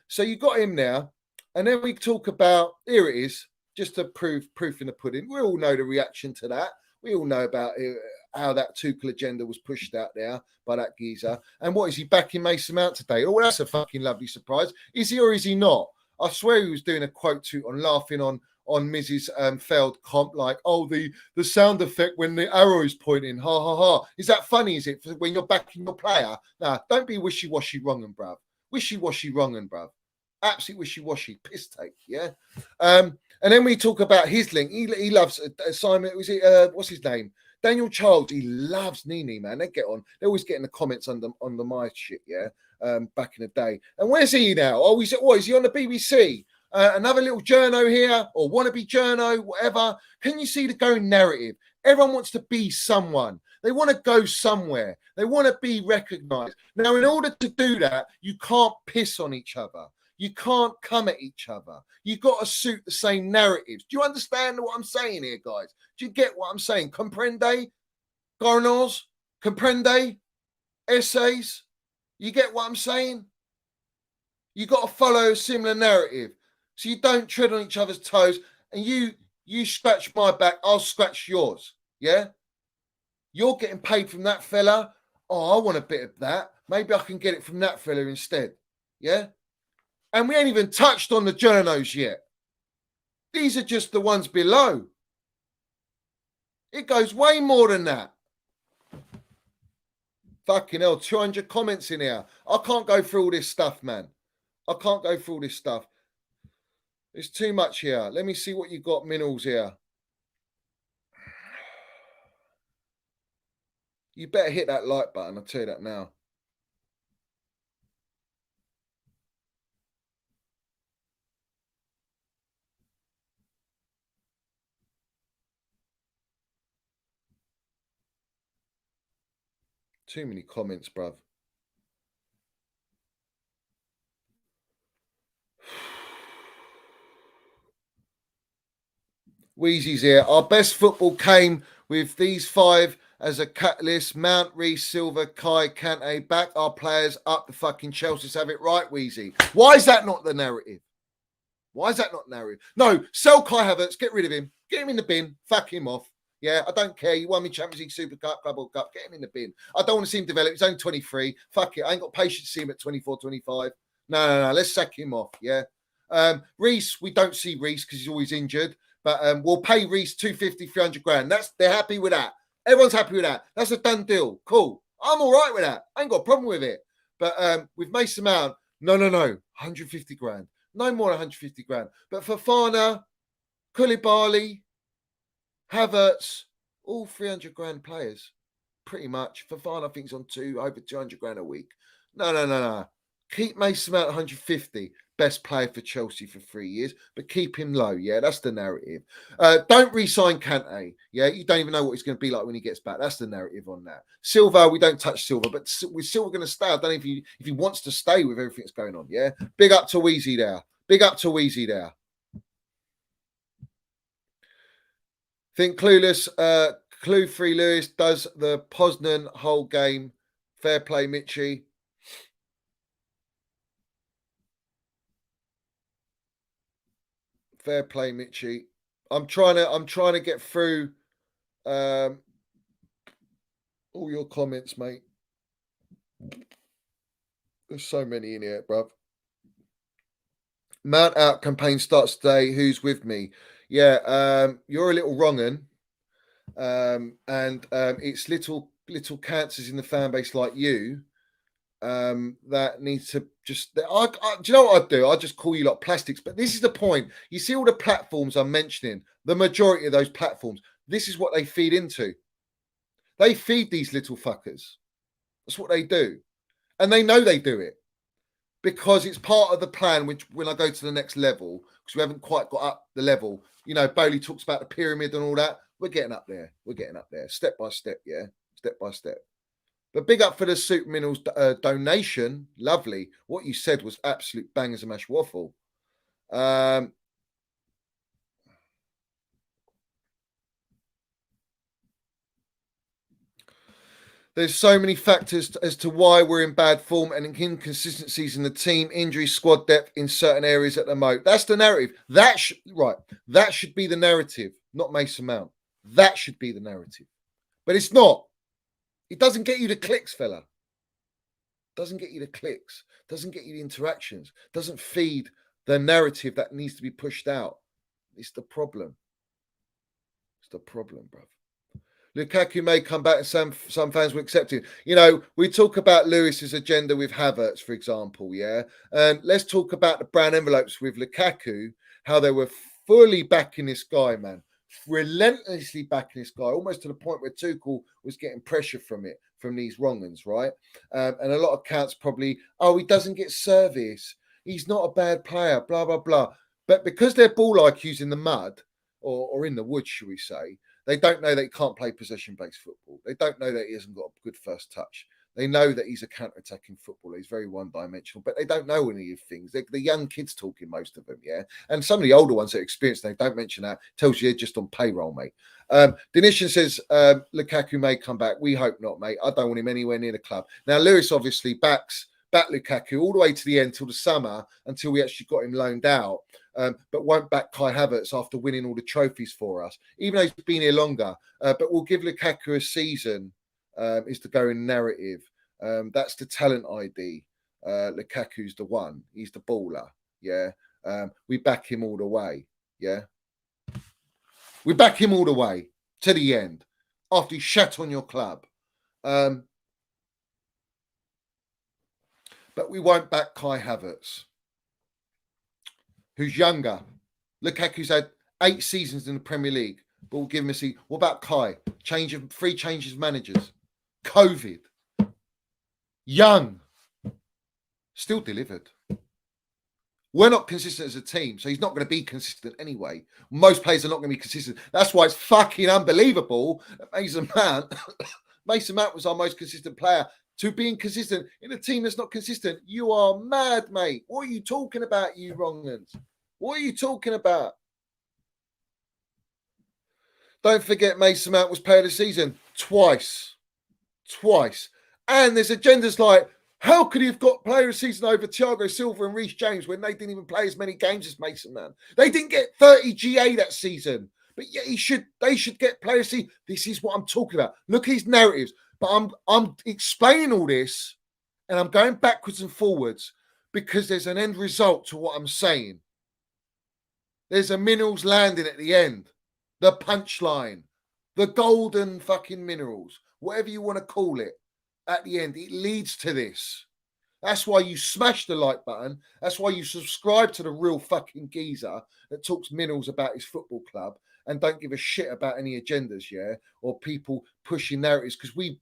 So you got him now. And then we talk about, here it is, just to proof in the pudding. We all know the reaction to that. We all know about how that Tuchel agenda was pushed out there by that geezer. And what is he backing Mason Mount today? Oh, that's a fucking lovely surprise. Is he or is he not? I swear he was doing a quote tweet on laughing on Mrs. Feld comp, like, oh, the sound effect when the arrow is pointing, ha, ha, ha. Is that funny, is it, when you're backing your player? Nah, don't be wishy-washy wrongin', bruv. Wishy-washy wrongin', bruv. Absolute wishy-washy, piss take, yeah? And then we talk about his link. He loves Simon. Was it what's his name? Daniel Childs. He loves Nini, man. They get on. They always get in the comments under my shit. Yeah, back in the day. And where's he now? Oh, is he on the BBC? Another little journo here, or wannabe journo, whatever. Can you see the going narrative? Everyone wants to be someone. They want to go somewhere. They want to be recognised. Now, in order to do that, you can't piss on each other. You can't come at each other. You've got to suit the same narratives. Do you understand what I'm saying here, guys? Do you get what I'm saying? Comprende? Garnos? Comprende? Essays? You get what I'm saying? You got to follow a similar narrative. So you don't tread on each other's toes. And you scratch my back, I'll scratch yours. Yeah? You're getting paid from that fella. Oh, I want a bit of that. Maybe I can get it from that fella instead. Yeah? And we ain't even touched on the journos yet. These are just the ones below. It goes way more than that. Fucking hell, 200 comments in here. I can't go through all this stuff, man. I can't go through all this stuff. There's too much here. Let me see what you got, Minerals, here. You better hit that like button. I'll tell you that now. Too many comments, bruv. Wheezy's here. Our best football came with these five as a catalyst. Mount, Reece, Silva, Kai, Kante. Back our players up. The fucking Chelsea's have it right, Wheezy. Why is that not the narrative? Why is that not narrative? No, sell Kai Havertz. Get rid of him. Get him in the bin. Fuck him off. Yeah, I don't care. You won me Champions League, Super Cup, Club World Cup. Get him in the bin. I don't want to see him develop. He's only 23. Fuck it. I ain't got patience to see him at 24, 25. No. Let's sack him off. Yeah. Reece, we don't see Reece because he's always injured. But we'll pay Reece 250, 300 grand. They're happy with that. Everyone's happy with that. That's a done deal. Cool. I'm all right with that. I ain't got a problem with it. But with Mason Mount, no. 150 grand. No more than 150 grand. But Fofana, Koulibaly, Havertz, all 300 grand players, pretty much. Fofana, I think, is on over 200 grand a week. No. Keep Mason Mount 150. Best player for Chelsea for 3 years, but keep him low. Yeah, that's the narrative. Don't re-sign Kante. Yeah, you don't even know what he's going to be like when he gets back. That's the narrative on that. Silva, we don't touch Silva, but we're still going to stay. I don't know if he wants to stay with everything that's going on. Yeah, big up to Weezy there. Think Clueless, Clue Free Lewis does the Poznan whole game. Fair play, Mitchie. Fair play, Mitchie. I'm trying to get through all your comments, mate. There's so many in here, bruv. Mount Out campaign starts today. Who's with me? Yeah, you're a little wrong'un. And it's little cancers in the fan base like you that needs to just do you know what I'd do? I'd just call you like plastics. But this is the point. You see all the platforms I'm mentioning, the majority of those platforms, this is what they feed into. They feed these little fuckers. That's what they do. And they know they do it because it's part of the plan, which when I go to the next level, because we haven't quite got up the level, you know, Bowley talks about the pyramid and all that. We're getting up there. Step by step, yeah? Step by step. But big up for the Super Minerals donation. Lovely. What you said was absolute bangers and mash waffle. There's so many factors as to why we're in bad form and inconsistencies in the team, injury, squad depth in certain areas at the moment. That's the narrative. That should be the narrative, not Mason Mount. That should be the narrative. But it's not. It doesn't get you the clicks, fella. Doesn't get you the clicks. Doesn't get you the interactions. Doesn't feed the narrative that needs to be pushed out. It's the problem. It's the problem, bruv. Lukaku may come back and some fans will accept him. You know, we talk about Lewis's agenda with Havertz, for example, yeah? And let's talk about the brown envelopes with Lukaku, how they were fully backing this guy, man. Relentlessly backing this guy, almost to the point where Tuchel was getting pressure from these wrong-uns, right? And a lot of accounts probably, he doesn't get service. He's not a bad player, blah, blah, blah. But because their ball IQ's in the mud or in the woods, should we say, they don't know that he can't play possession-based football. They don't know that he hasn't got a good first touch. They know that he's a counter-attacking footballer. He's very one-dimensional, but they don't know any of things. The young kids talking, most of them, yeah? And some of the older ones that are experienced, they don't mention that. Tells you they're just on payroll, mate. Denishan says, Lukaku may come back. We hope not, mate. I don't want him anywhere near the club. Now, Lewis obviously back Lukaku all the way to the end, till the summer, until we actually got him loaned out. But won't back Kai Havertz after winning all the trophies for us, even though he's been here longer. But we'll give Lukaku a season, is the going narrative. That's the talent ID. Lukaku's the one. He's the baller. Yeah. We back him all the way. Yeah. We back him all the way to the end after he shat on your club. But we won't back Kai Havertz, who's younger. Lukaku's had 8 seasons in the Premier League, but we'll give him a season. What about Kai? Three changes of managers. COVID. Young. Still delivered. We're not consistent as a team, so he's not going to be consistent anyway. Most players are not going to be consistent. That's why it's fucking unbelievable that Mason Mount was our most consistent player. To being consistent in a team that's not consistent, you are mad, mate. What are you talking about, you wrong-uns? What are you talking about? Don't forget Mason Mount was player of the season twice. And there's agendas like, how could he have got player of the season over Thiago Silva and Reece James when they didn't even play as many games as Mason Mount? They didn't get 30 GA that season. But yet they should get player of the season. This is what I'm talking about. Look at his narratives. But I'm explaining all this and I'm going backwards and forwards because there's an end result to what I'm saying. There's a minerals landing at the end. The punchline. The golden fucking minerals. Whatever you want to call it. At the end, it leads to this. That's why you smash the like button. That's why you subscribe to the real fucking geezer that talks minerals about his football club and don't give a shit about any agendas, yeah, or people pushing narratives, because we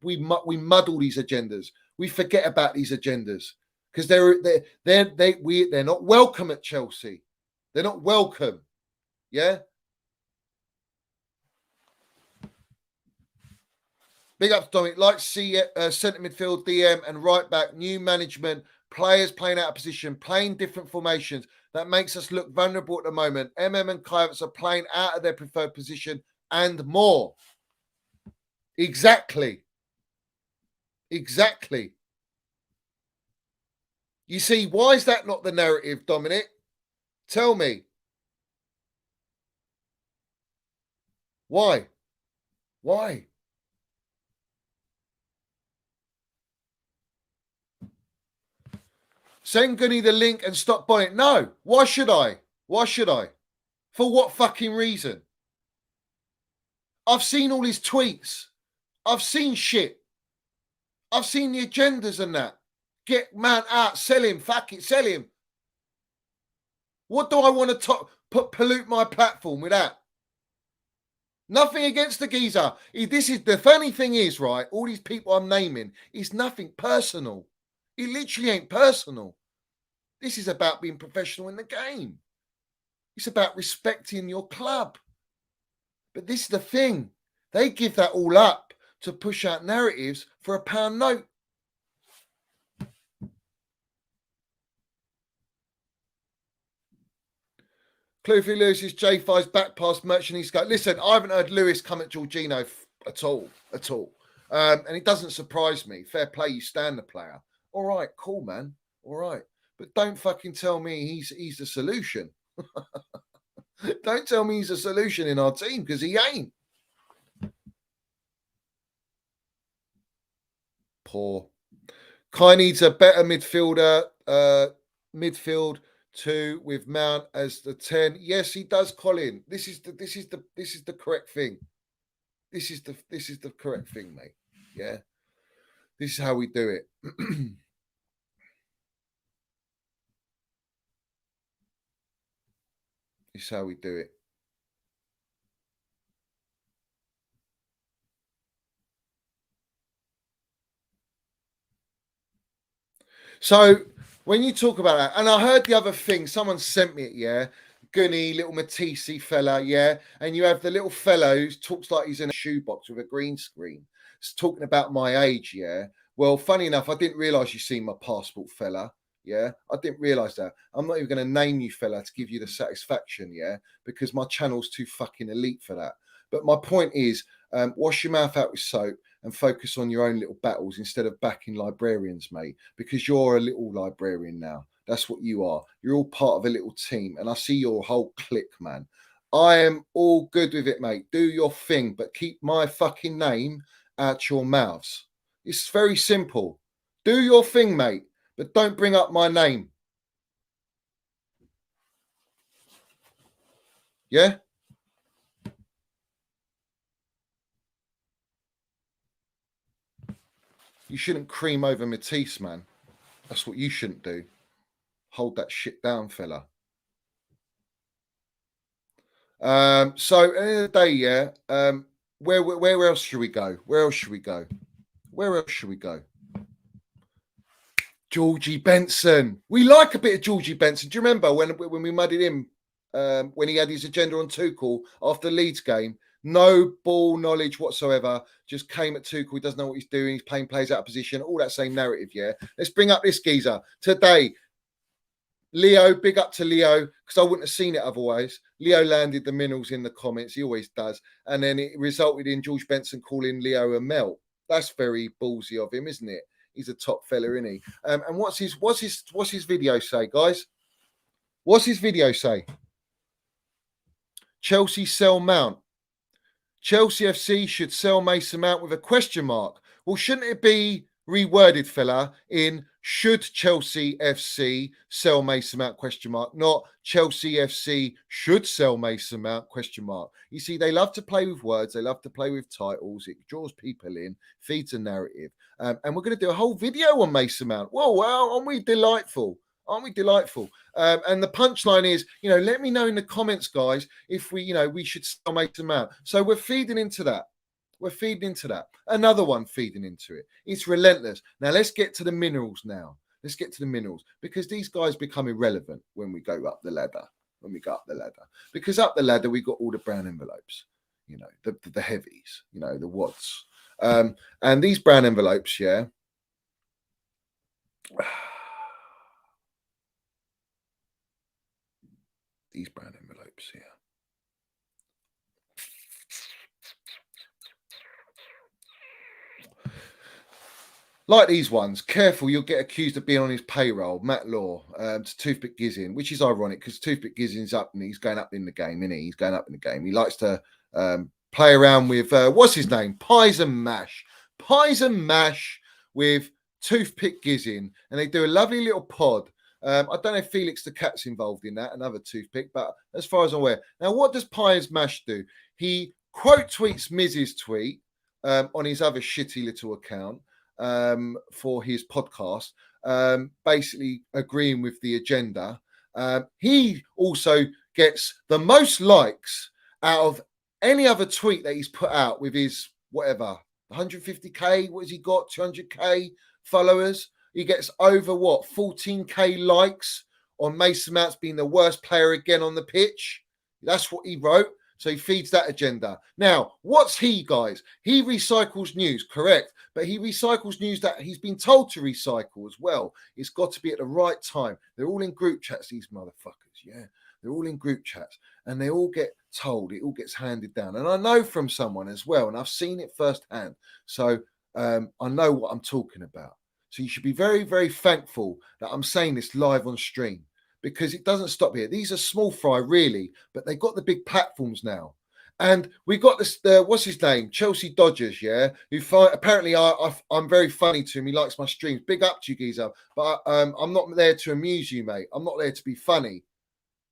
muddle these agendas. We forget about these agendas because they're not welcome at Chelsea. They're not welcome, yeah. Big up to Dominic. Like to see centre midfield, DM and right back, new management, players playing out of position, playing different formations. That makes us look vulnerable at the moment. MM and Kai Havertz are playing out of their preferred position and more. Exactly. You see, why is that not the narrative, Dominic? Tell me. Why? Send Gunny the link and stop buying it. No. Why should I? For what fucking reason? I've seen all his tweets. I've seen shit. I've seen the agendas and that. Get man out, sell him, fuck it, sell him. What do I want to pollute my platform with that? Nothing against the geezer. This is the funny thing is, right? All these people I'm naming is nothing personal. It literally ain't personal. This is about being professional in the game. It's about respecting your club. But this is the thing. They give that all up to push out narratives for a pound note. Clooney Lewis is J5's back pass merchant. He's going, listen, I haven't heard Lewis come at Jorginho at all. And it doesn't surprise me. Fair play, you stand the player. All right, cool, man. All right. But don't fucking tell me he's the solution. Don't tell me he's a solution in our team, because he ain't. Poor. Kai needs a better midfielder. Midfield 2 with Mount as the 10. Yes, he does, Colin. This is the correct thing. This is the correct thing, mate. Yeah. This is how we do it. This is how we do it. So when you talk about that, and I heard the other thing, someone sent me it, yeah. Gunny, little Matisse fella, yeah. And you have the little fellow who talks like he's in a shoebox with a green screen. It's talking about my age, yeah. Well, funny enough, I didn't realise you seen my passport, fella. Yeah, I didn't realise that. I'm not even going to name you, fella, to give you the satisfaction, yeah, because my channel's too fucking elite for that. But my point is, wash your mouth out with soap and focus on your own little battles instead of backing librarians, mate, because you're a little librarian now. That's what you are. You're all part of a little team, and I see your whole clique, man. I am all good with it, mate. Do your thing, but keep my fucking name out your mouths. It's very simple. Do your thing, mate, but don't bring up my name. Yeah? You shouldn't cream over Matisse, man. That's what you shouldn't do. Hold that shit down, fella. So at the end of the day, yeah. Where else should we go? Where else should we go? Where else should we go? Georgie Benson. We like a bit of Georgie Benson. Do you remember when we mudded him when he had his agenda on Tuchel after the Leeds game? No ball knowledge whatsoever. Just came at Tuchel. He doesn't know what he's doing. He's playing plays out of position. All that same narrative, yeah. Let's bring up this geezer today. Leo, big up to Leo, because I wouldn't have seen it otherwise. Leo landed the minerals in the comments. He always does. And then it resulted in George Benson calling Leo a melt. That's very ballsy of him, isn't it? He's a top fella, isn't he? And what's his video say, guys? What's his video say? Chelsea sell Mount. Chelsea FC should sell Mason Mount with a question mark. Well, shouldn't it be reworded, fella, in should Chelsea FC sell Mason Mount question mark, not Chelsea FC should sell Mason Mount question mark. You see, they love to play with words, they love to play with titles, it draws people in, feeds a narrative. And we're going to do a whole video on Mason Mount. Whoa, wow, aren't we delightful? Aren't we delightful? And the punchline is, let me know in the comments, guys, if we should sell Mason Mount. So we're feeding into that. We're feeding into that. Another one feeding into it. It's relentless. Now, let's get to the minerals now. Let's get to the minerals because these guys become irrelevant when we go up the ladder. When we go up the ladder. Because up the ladder, we got all the brown envelopes, the heavies, the wads. And these brown envelopes, yeah. These brown envelopes here. Like these ones, careful, you'll get accused of being on his payroll. Matt Law to Toothpick Gizzin, which is ironic because Toothpick Gizzin's up and he's going up in the game, isn't he? He's going up in the game. He likes to play around with, what's his name? Pies and Mash. Pies and Mash with Toothpick Gizzin. And they do a lovely little pod. I don't know if Felix the Cat's involved in that, another toothpick, but as far as I'm aware. Now, what does Pies Mash do? He quote tweets Miz's tweet on his other shitty little account. For his podcast, basically agreeing with the agenda. He also gets the most likes out of any other tweet that he's put out with his whatever 150k. What has he got? 200k followers. He gets over 14k likes on Mason Mount's being the worst player again on the pitch. That's what he wrote. So he feeds that agenda. Now, what's he, guys? He recycles news, correct? But he recycles news that he's been told to recycle as well. It's got to be at the right time. They're all in group chats, these motherfuckers, yeah? They're all in group chats. And they all get told. It all gets handed down. And I know from someone as well, and I've seen it firsthand. So I know what I'm talking about. So you should be very, very thankful that I'm saying this live on stream. Because it doesn't stop here. These are small fry, really, but they've got the big platforms now. And we got this, what's his name? Chelsea Dodgers, yeah? Who apparently I'm very funny to him. He likes my streams. Big up to you, geezer. But I'm not there to amuse you, mate. I'm not there to be funny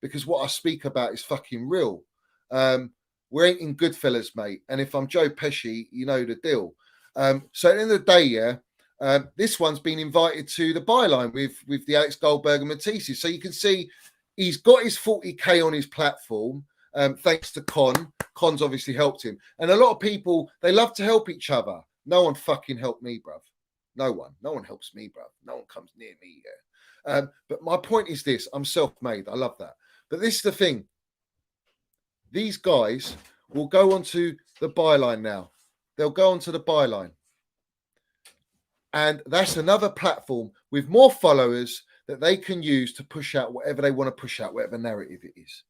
because what I speak about is fucking real. We ain't in Goodfellas, mate. And if I'm Joe Pesci, you know the deal. So at the end of the day, yeah, this one's been invited to the byline with the Alex Goldberg and Matisse. So you can see he's got his 40k on his platform, thanks to Con. Con's obviously helped him. And a lot of people, they love to help each other. No one fucking helped me, bruv. No one helps me, bro. No one comes near me. Yeah. But my point is this: I'm self-made. I love that. But this is the thing: these guys will go onto the byline now. They'll go onto the byline, and that's another platform with more followers that they can use to push out whatever they want to push out, whatever narrative it is.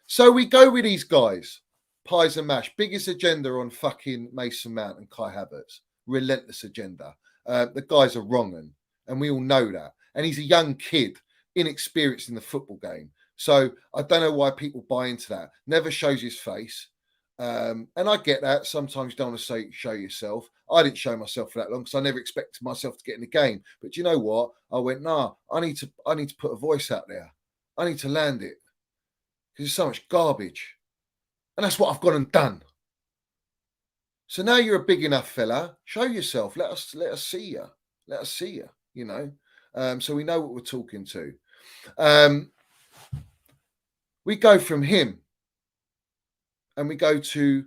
So we go with these guys, pies and mash, biggest agenda on fucking Mason Mount and Kai Havertz, relentless agenda. The guys are wrong, and we all know that. And he's a young kid, inexperienced in the football game. So I don't know why people buy into that. Never shows his face. And I get that. Sometimes you don't want to show yourself. I didn't show myself for that long because I never expected myself to get in the game. But you know what? I went, nah, I need to put a voice out there. I need to land it. Because there's so much garbage. And that's what I've gone and done. So now you're a big enough fella. Show yourself. Let us see you. Let us see you, you know. So we know what we're talking to. We go from him and we go to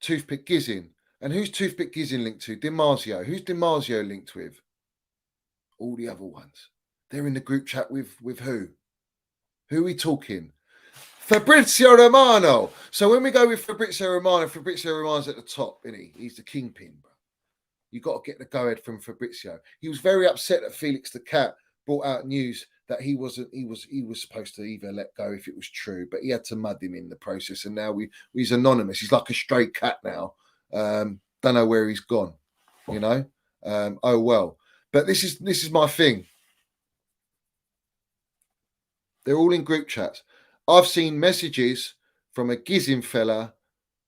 Toothpick Gizzin. And who's Toothpick Gizzin linked to? DiMarzio. Who's DiMarzio linked with? All the other ones. They're in the group chat with who? Who are we talking? Fabrizio Romano. So when we go with Fabrizio Romano's at the top, isn't he? He's the kingpin, bro. You got to get the go-ahead from Fabrizio. He was very upset that Felix the Cat brought out news that he was supposed to either let go if it was true, but he had to mud him in the process, and now he's anonymous. He's like a stray cat now. Don't know where he's gone, you know. Oh well. But this is my thing. They're all in group chats. I've seen messages from a Gizzin fella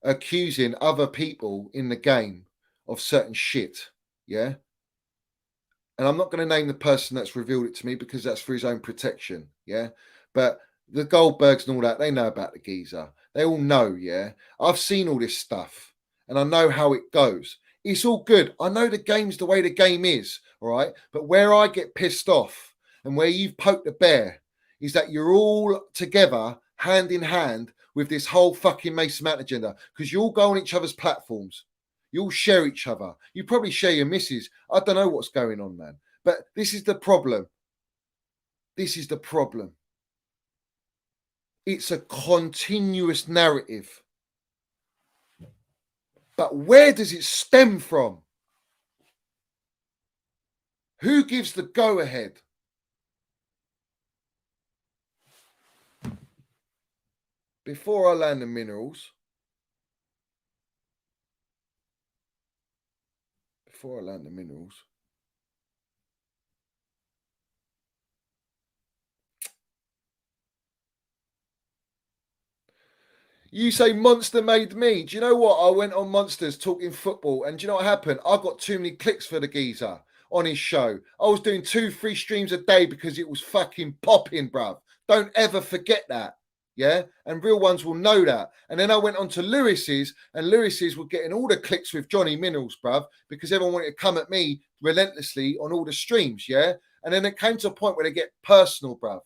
accusing other people in the game of certain shit. Yeah. And I'm not going to name the person that's revealed it to me because that's for his own protection. Yeah. But the Goldbergs and all that, they know about the geezer. They all know. Yeah. I've seen all this stuff and I know how it goes. It's all good. I know the game's the way the game is. All right. But where I get pissed off and where you've poked the bear is that you're all together, hand in hand, with this whole fucking Mason Mount agenda because you all go on each other's platforms. You all share each other. You probably share your misses. I don't know what's going on, man. But this is the problem. This is the problem. It's a continuous narrative. But where does it stem from? Who gives the go-ahead? Before I land the minerals, you say Monster made me. Do you know what? I went on Monsters talking football, and do you know what happened? I got too many clicks for the geezer on his show. I was doing 2-3 streams a day because it was fucking popping, bruv. Don't ever forget that. Yeah. And real ones will know that. And then I went on to Lewis's, and Lewis's were getting all the clicks with Johnny Minerals, bruv, because everyone wanted to come at me relentlessly on all the streams. Yeah. And then it came to a point where they get personal, bruv.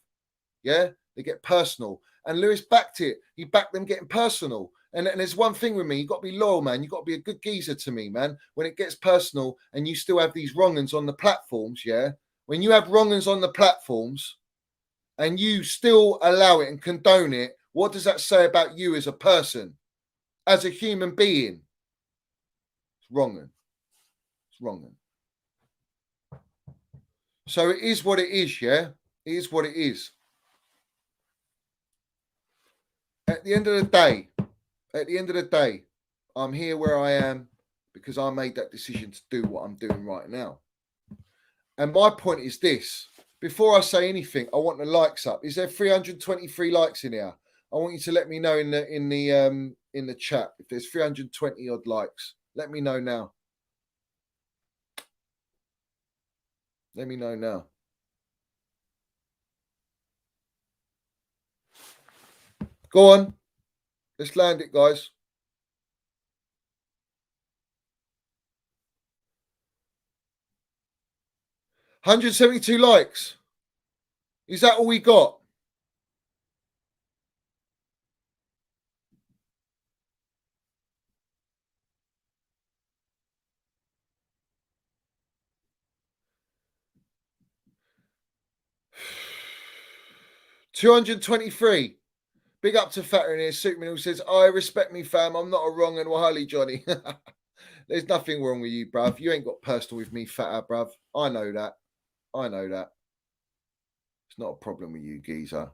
Yeah. They get personal. And Lewis backed it. He backed them getting personal. And there's one thing with me. You've got to be loyal, man. You've got to be a good geezer to me, man. When it gets personal and you still have these wrong-uns on the platforms, yeah? When you have wrong-uns on the platforms and you still allow it and condone it, what does that say about you as a person, as a human being? It's wrong-un. It's wrong-un. So it is what it is, yeah? It is what it is. At the end of the day, I'm here where I am because I made that decision to do what I'm doing right now. And my point is this: before I say anything, I want the likes up. Is there 323 likes in here? I want you to let me know in the chat if there's 320 odd likes. Let me know now. Let me know now. Go on. Let's land it, guys. 172 likes. Is that all we got? 223. Big up to Fatter in here. Superman who says, I respect me, fam. I'm not a wrong and wahali, Johnny. There's nothing wrong with you, bruv. You ain't got personal with me, Fatter, bruv. I know that. I know that. It's not a problem with you, geezer.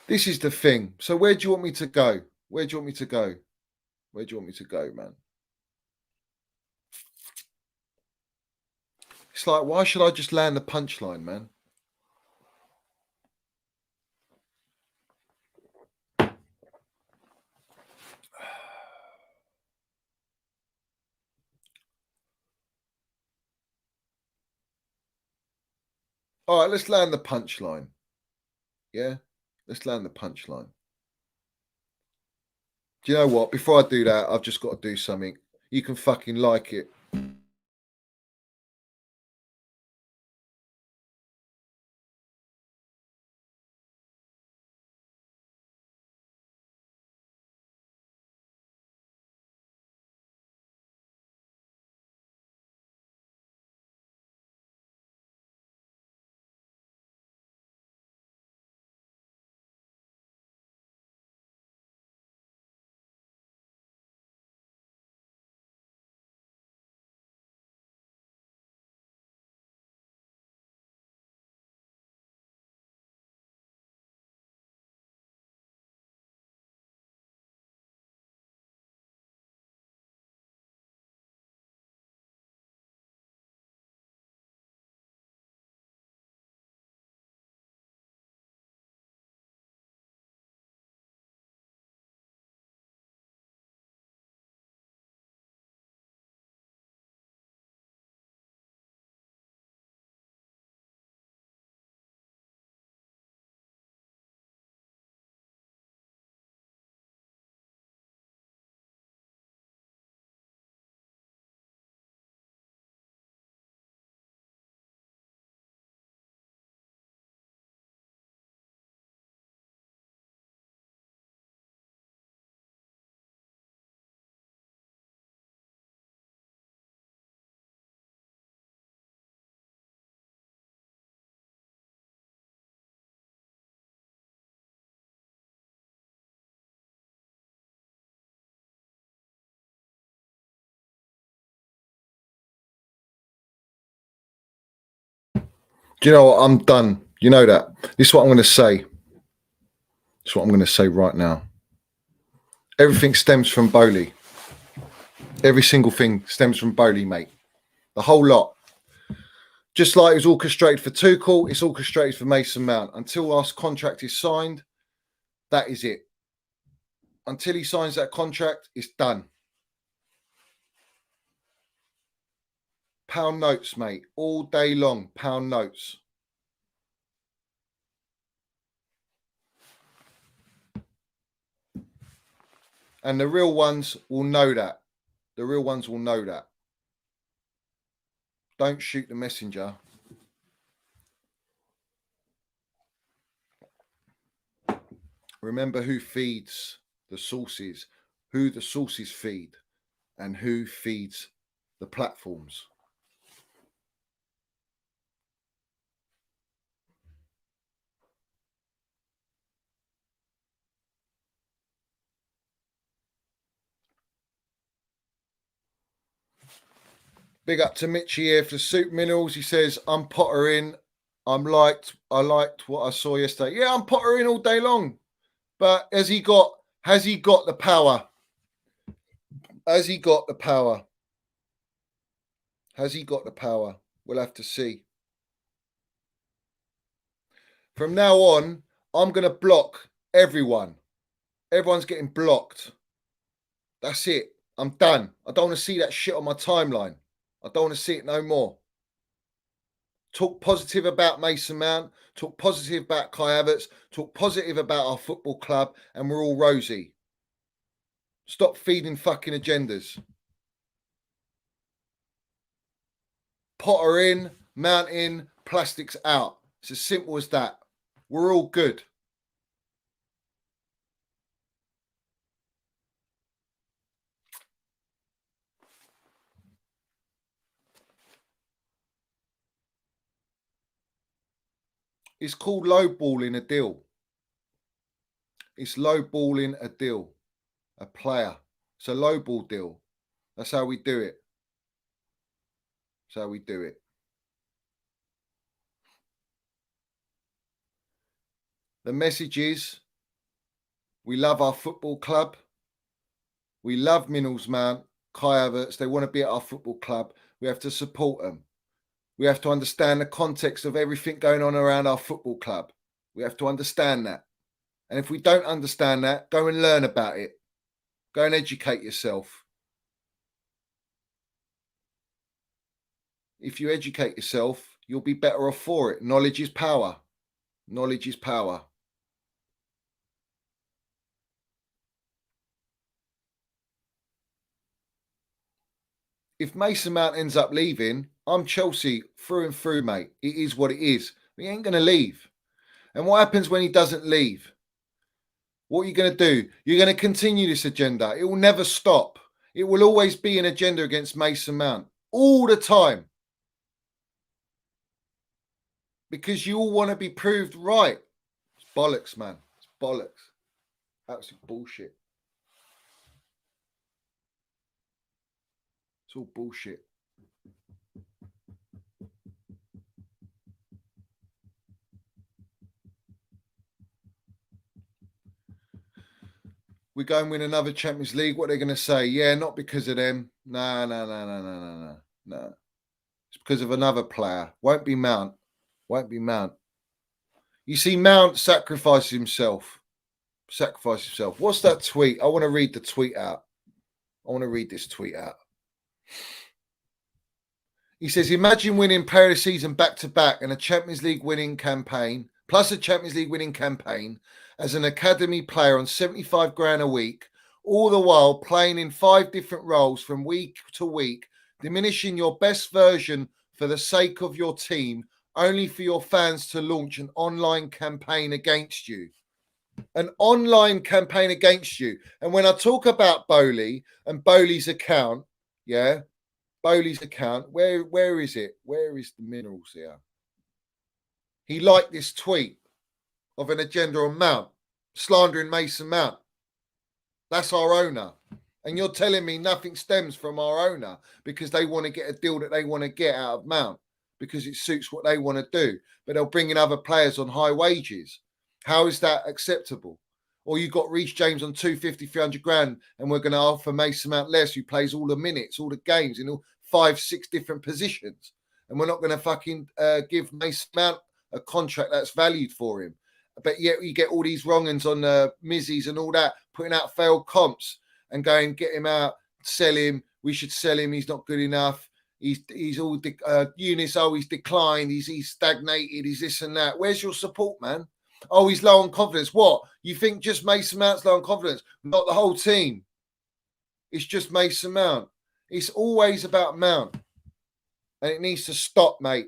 This is the thing. So where do you want me to go? Where do you want me to go? Where do you want me to go, man? It's like, why should I just land the punchline, man? All right, let's land the punchline. Yeah, let's land the punchline. Do you know what? Before I do that, I've just got to do something. You can fucking like it. Do you know what? I'm done. You know that. This is what I'm going to say. This is what I'm going to say right now. Everything stems from Bowley. Every single thing stems from Bowley, mate. The whole lot. Just like it was orchestrated for Tuchel, it's orchestrated for Mason Mount. Until our contract is signed, that is it. Until he signs that contract, it's done. Pound notes, mate. All day long, pound notes. And the real ones will know that. The real ones will know that. Don't shoot the messenger. Remember who feeds the sources, who the sources feed, and who feeds the platforms. Big up to Mitchie here for Soup Minerals. He says, I'm pottering. I liked what I saw yesterday. Yeah, I'm pottering all day long. But has he got the power? Has he got the power? Has he got the power? We'll have to see. From now on, I'm going to block everyone. Everyone's getting blocked. That's it. I'm done. I don't want to see that shit on my timeline. I don't want to see it no more. Talk positive about Mason Mount. Talk positive about Kai Havertz. Talk positive about our football club, and we're all rosy. Stop feeding fucking agendas. Potter in, Mount in, plastics out. It's as simple as that. We're all good. It's called lowballing a deal. It's lowballing a deal, a player. It's a lowball deal. That's how we do it. That's how we do it. The message is, we love our football club. We love Minerals Mount, Kai Havertz. They want to be at our football club. We have to support them. We have to understand the context of everything going on around our football club. We have to understand that. And if we don't understand that, go and learn about it. Go and educate yourself. If you educate yourself, you'll be better off for it. Knowledge is power. Knowledge is power. If Mason Mount ends up leaving, I'm Chelsea through and through, mate. It is what it is. He ain't going to leave. And what happens when he doesn't leave? What are you going to do? You're going to continue this agenda. It will never stop. It will always be an agenda against Mason Mount. All the time. Because you all want to be proved right. It's bollocks, man. It's bollocks. Absolute bullshit. It's all bullshit. We go and win another Champions League. What are they going to say? Yeah, not because of them. No. It's because of another player. Won't be Mount. Won't be Mount. You see, Mount sacrificed himself. What's that tweet? I want to read the tweet out. I want to read this tweet out. He says, imagine winning player of the season back-to-back and a Champions League winning campaign, plus a Champions League winning campaign as an academy player on 75 grand a week, all the while playing in 5 different roles from week to week, diminishing your best version for the sake of your team, only for your fans to launch an online campaign against you. An online campaign against you. And when I talk about Bowley and Bowley's account, yeah, Bowley's account, where is it? Where is the Minerals here? He liked this tweet of an agenda on Mount, slandering Mason Mount. That's our owner. And you're telling me nothing stems from our owner because they want to get a deal that they want to get out of Mount because it suits what they want to do. But they'll bring in other players on high wages. How is that acceptable? Or you got Reece James on 250, 300 grand and we're going to offer Mason Mount less who plays all the minutes, all the games in all 5, 6 different positions. And we're not going to fucking give Mason Mount a contract that's valued for him. But yet you get all these wrong-uns on Mizzies and all that, putting out failed comps and going, get him out, sell him. We should sell him. He's not good enough. He's all Eunice. Oh, he's declined. He's stagnated. He's this and that. Where's your support, man? Oh, he's low on confidence. What? You think just Mason Mount's low on confidence? Not the whole team. It's just Mason Mount. It's always about Mount. And it needs to stop, mate.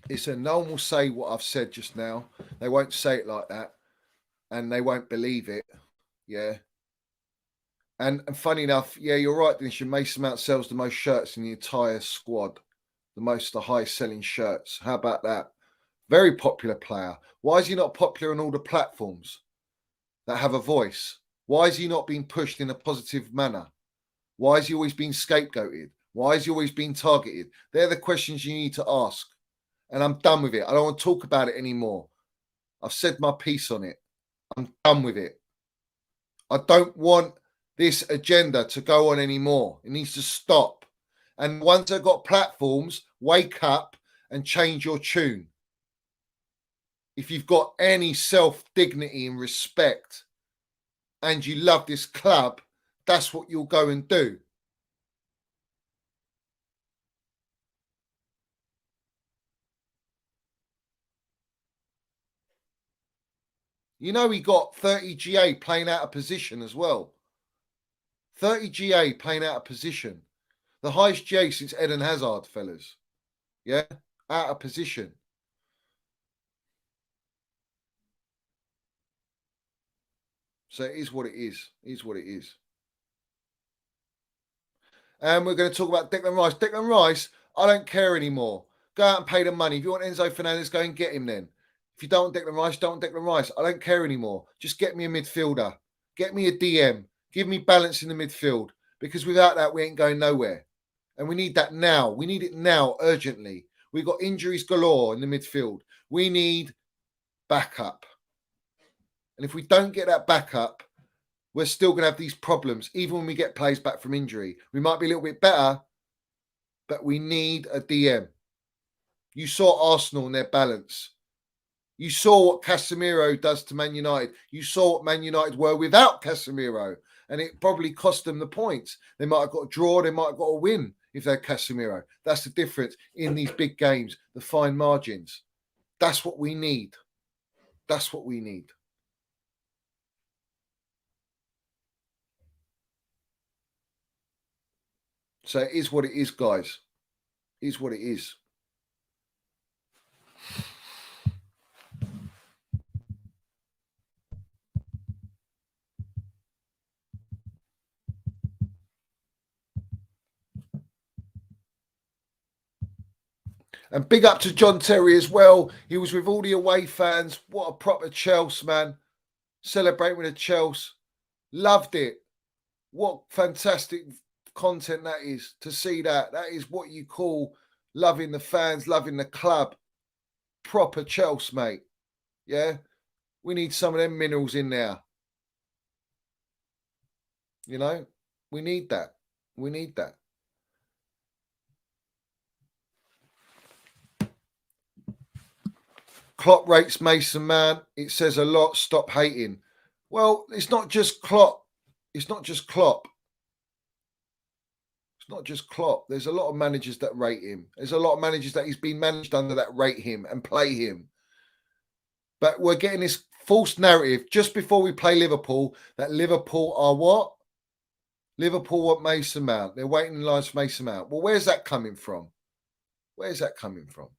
It's no one will say what I've said just now. They won't say it like that. And they won't believe it. Yeah. And funny enough, yeah, you're right, Dennis. Mason Mount sells the most shirts in the entire squad. The highest selling shirts. How about that? Very popular player. Why is he not popular on all the platforms that have a voice? Why is he not being pushed in a positive manner? Why is he always being scapegoated? Why is he always being targeted? They're the questions you need to ask. And I'm done with it. I don't want to talk about it anymore. I've said my piece on it. I'm done with it. I don't want this agenda to go on anymore. It needs to stop. And once I've got platforms, wake up and change your tune. if you've got any self-dignity and respect and you love this club, that's what you'll go and do. You know, he got 30 GA playing out of position as well. 30 GA playing out of position. The highest GA since Eden Hazard, fellas. Yeah, out of position. So it is what it is. It is what it is. And we're going to talk about Declan Rice. Declan Rice, I don't care anymore. Go out and pay the money. If you want Enzo Fernandez, go and get him then. If you don't want Declan Rice, don't want Declan Rice. I don't care anymore. Just get me a midfielder. Get me a DM. Give me balance in the midfield. Because without that, we ain't going nowhere. And we need that now. We need it now, urgently. We've got injuries galore in the midfield. We need backup. And if we don't get that backup, we're still going to have these problems, even when we get players back from injury. We might be a little bit better, but we need a DM. You saw Arsenal and their balance. You saw what Casemiro does to Man United. You saw what Man United were without Casemiro, and it probably cost them the points. They might have got a draw, they might have got a win if they're Casemiro. That's the difference in these big games, the fine margins. That's what we need. That's what we need. So it is what it is, guys. It is what it is. And big up to John Terry as well. He was with all the away fans. What a proper Chelsea, man. Celebrating with the Chelsea. Loved it. What fantastic content that is to see that. That is what you call loving the fans, loving the club. Proper Chelsea, mate. Yeah. We need some of them minerals in there. You know, we need that. We need that. Klopp rates Mason Mount. It says a lot. Stop hating. Well, it's not just Klopp. It's not just Klopp. It's not just Klopp. There's a lot of managers that rate him. There's a lot of managers that he's been managed under that rate him and play him. But we're getting this false narrative just before we play Liverpool that Liverpool are what? Liverpool want Mason Mount. They're waiting in lines for Mason Mount. Well, where's that coming from? Where's that coming from?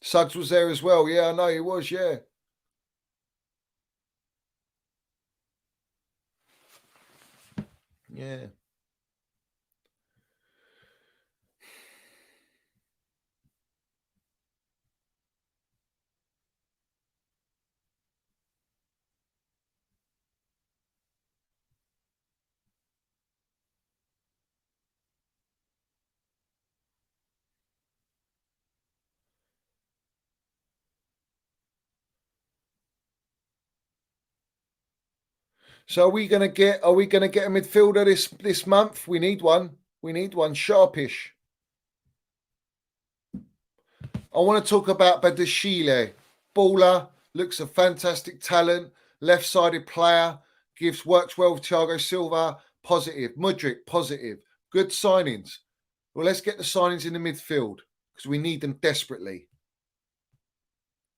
Suggs was there as well. Yeah, I know he was. Yeah. Yeah. So are we gonna get a midfielder this month? We need one. We need one sharpish. I want to talk about Badashile. Baller, looks a fantastic talent, left-sided player, works well with Thiago Silva, positive. Mudryk, positive. Good signings. Well, let's get the signings in the midfield because we need them desperately.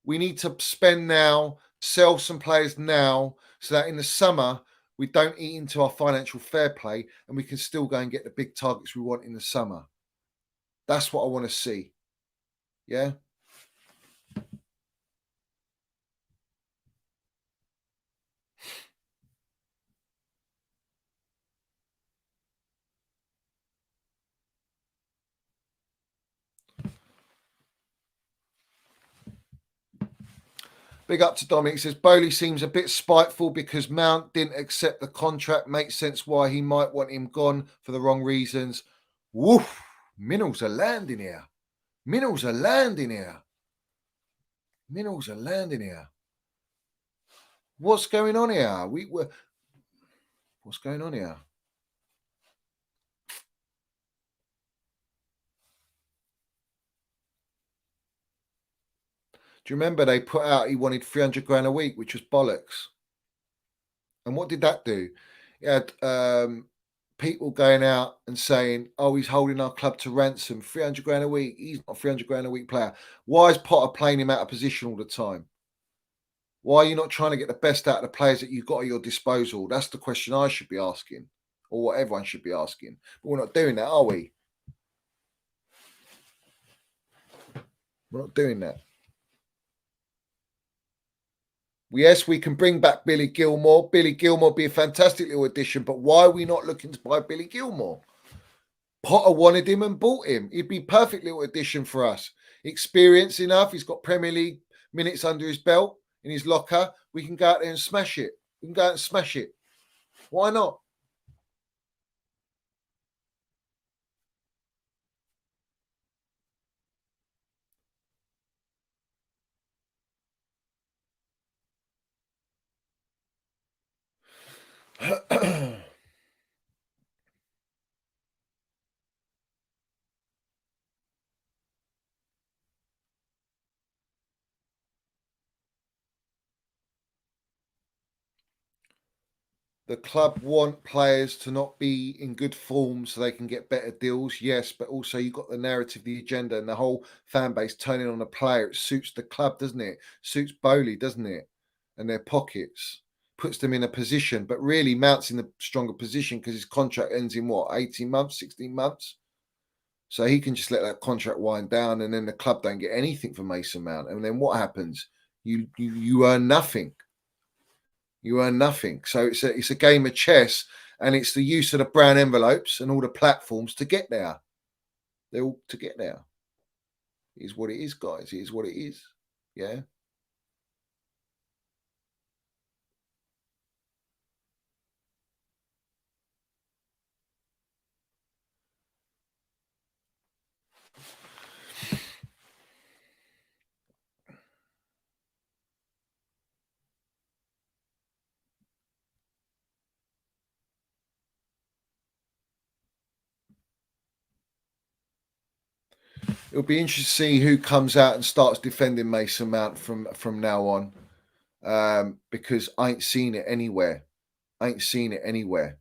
We need to spend now, sell some players now, so that in the summer we don't eat into our financial fair play and we can still go and get the big targets we want in the summer. That's what I want to see. Yeah. Big up to Dominic. He says, Bowley seems a bit spiteful because Mount didn't accept the contract. Makes sense why he might want him gone for the wrong reasons. Woof. Minerals are landing here. Minerals are landing here. Minerals are landing here. What's going on here? What's going on here? Do you remember they put out he wanted 300 grand a week, which was bollocks? And what did that do? It had people going out and saying, "Oh, he's holding our club to ransom, 300 grand a week. He's not a 300 grand a week player." Why is Potter playing him out of position all the time? Why are you not trying to get the best out of the players that you've got at your disposal? That's the question I should be asking, or what everyone should be asking. But we're not doing that, are we? We're not doing that. Yes, we can bring back Billy Gilmore. Billy Gilmore would be a fantastic little addition, but why are we not looking to buy Billy Gilmore? Potter wanted him and bought him. He'd be a perfect little addition for us. Experience enough. He's got Premier League minutes under his belt in his locker. We can go out there and smash it. We can go out and smash it. Why not? The club want players to not be in good form so they can get better deals, yes, but also you've got the narrative, the agenda, and the whole fan base turning on a player. It suits the club, doesn't it? Suits Bowley, doesn't it? And their pockets. Puts them in a position, but really Mount's in a stronger position because his contract ends in what, 18 months, 16 months? So he can just let that contract wind down, and then the club don't get anything for Mason Mount. And then what happens? You earn nothing. You earn nothing. So it's a game of chess, and it's the use of the brown envelopes and all the platforms to get there. They're all to get there. It is what it is, guys. It is what it is. Yeah. It'll be interesting to see who comes out and starts defending Mason Mount from now on, because I ain't seen it anywhere. I ain't seen it anywhere.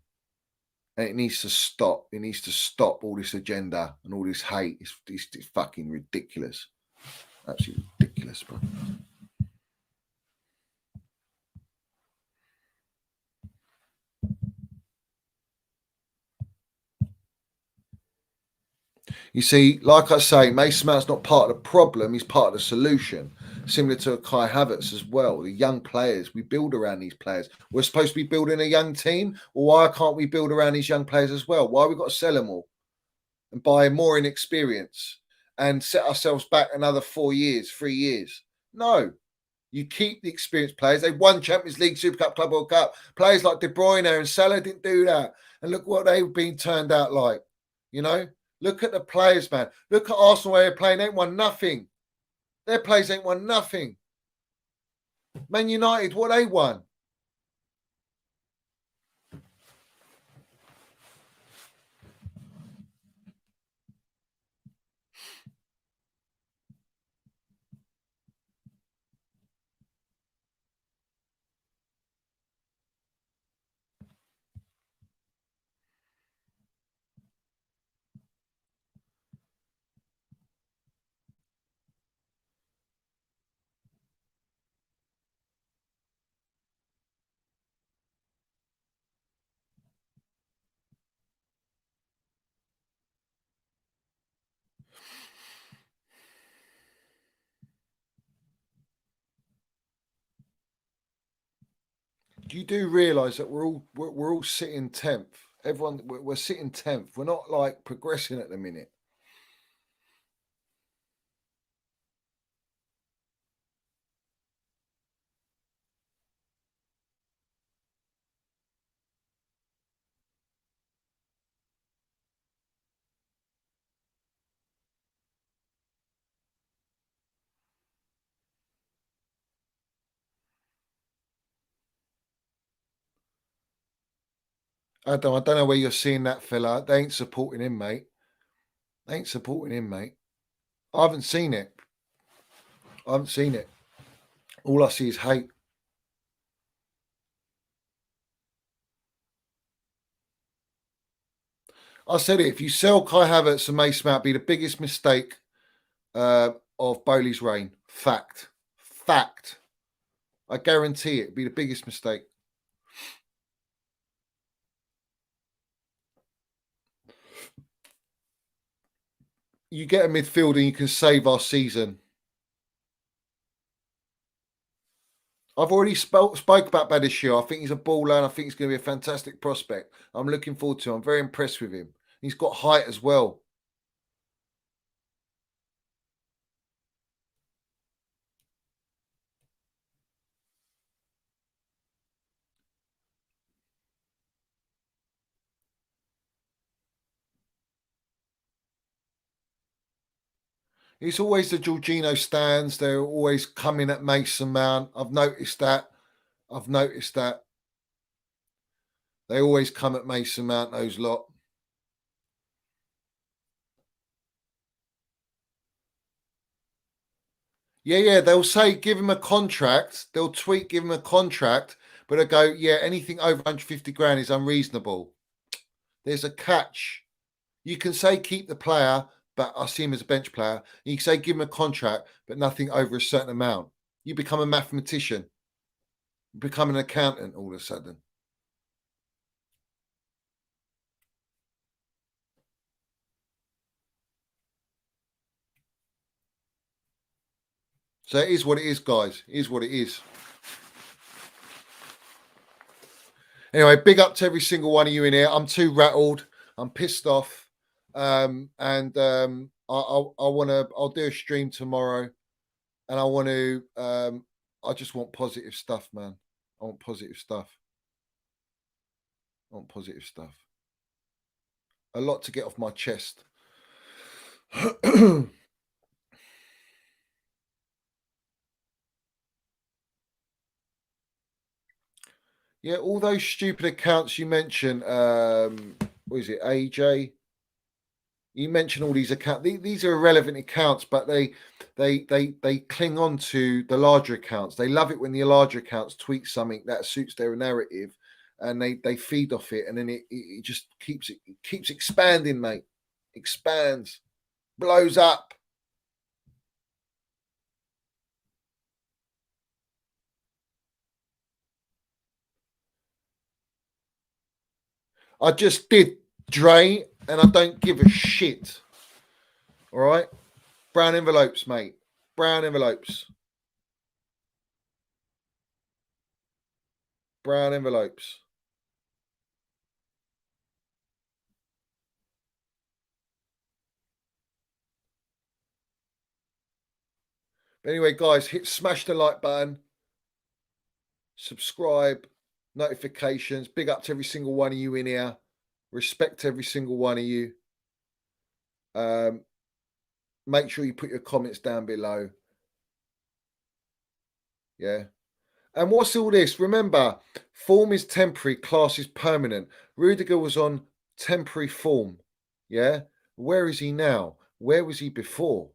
And it needs to stop. It needs to stop all this agenda and all this hate. It's fucking ridiculous. Absolutely ridiculous, bro. You see, like I say, Mason Mount's not part of the problem, he's part of the solution. Similar to Kai Havertz as well. The young players, we build around these players. We're supposed to be building a young team. Well, why can't we build around these young players as well? Why have we got to sell them all and buy more in experience and set ourselves back another 4 years, 3 years? No. You keep the experienced players. They won Champions League, Super Cup, Club World Cup. Players like De Bruyne and Salah didn't do that. And look what they've been turned out like. You know? Look at the players, man. Look at Arsenal where they're playing. They ain't won nothing. Their players ain't won nothing. Man United, what they won? You do realise that we're all sitting 10th. Everyone, we're sitting 10th. We're not like progressing at the minute. I don't know where you're seeing that fella. They ain't supporting him, mate. They ain't supporting him, mate. I haven't seen it. I haven't seen it. All I see is hate. I said it. If you sell Kai Havertz and Mason Mount, be the biggest mistake of Bowley's reign. Fact. I guarantee it. Be the biggest mistake. You get a midfielder and you can save our season. I've already spoke about Badiashile. I think he's a baller and I think he's going to be a fantastic prospect. I'm looking forward to him. I'm very impressed with him. He's got height as well. It's always the Jorginho stands. They're always coming at Mason Mount. I've noticed that. They always come at Mason Mount, those lot. Yeah. They'll say, give him a contract. They'll tweet, give him a contract. But they'll go, yeah, anything over 150 grand is unreasonable. There's a catch. You can say, keep the player, but I see him as a bench player. You can say, give him a contract, but nothing over a certain amount. You become a mathematician. You become an accountant all of a sudden. So it is what it is, guys. It is what it is. Anyway, big up to every single one of you in here. I'm too rattled. I'm pissed off. I'll do a stream tomorrow. And I just want positive stuff, man. I want positive stuff. A lot to get off my chest. Yeah, all those stupid accounts you mentioned. What is it, AJ? You mentioned all these accounts. These are irrelevant accounts, but they cling on to the larger accounts. They love it when the larger accounts tweet something that suits their narrative, and they feed off it, and then it just keeps expanding, mate. Expands, blows up. I just did, Dre, and I don't give a shit. All right? Brown envelopes, mate. Brown envelopes. Brown envelopes. But anyway, guys, smash the like button. Subscribe. Notifications. Big up to every single one of you in here. Respect to every single one of you. Make sure you put your comments down below. Yeah. And what's all this? Remember, form is temporary, class is permanent. Rudiger was on temporary form. Yeah. Where is he now? Where was he before?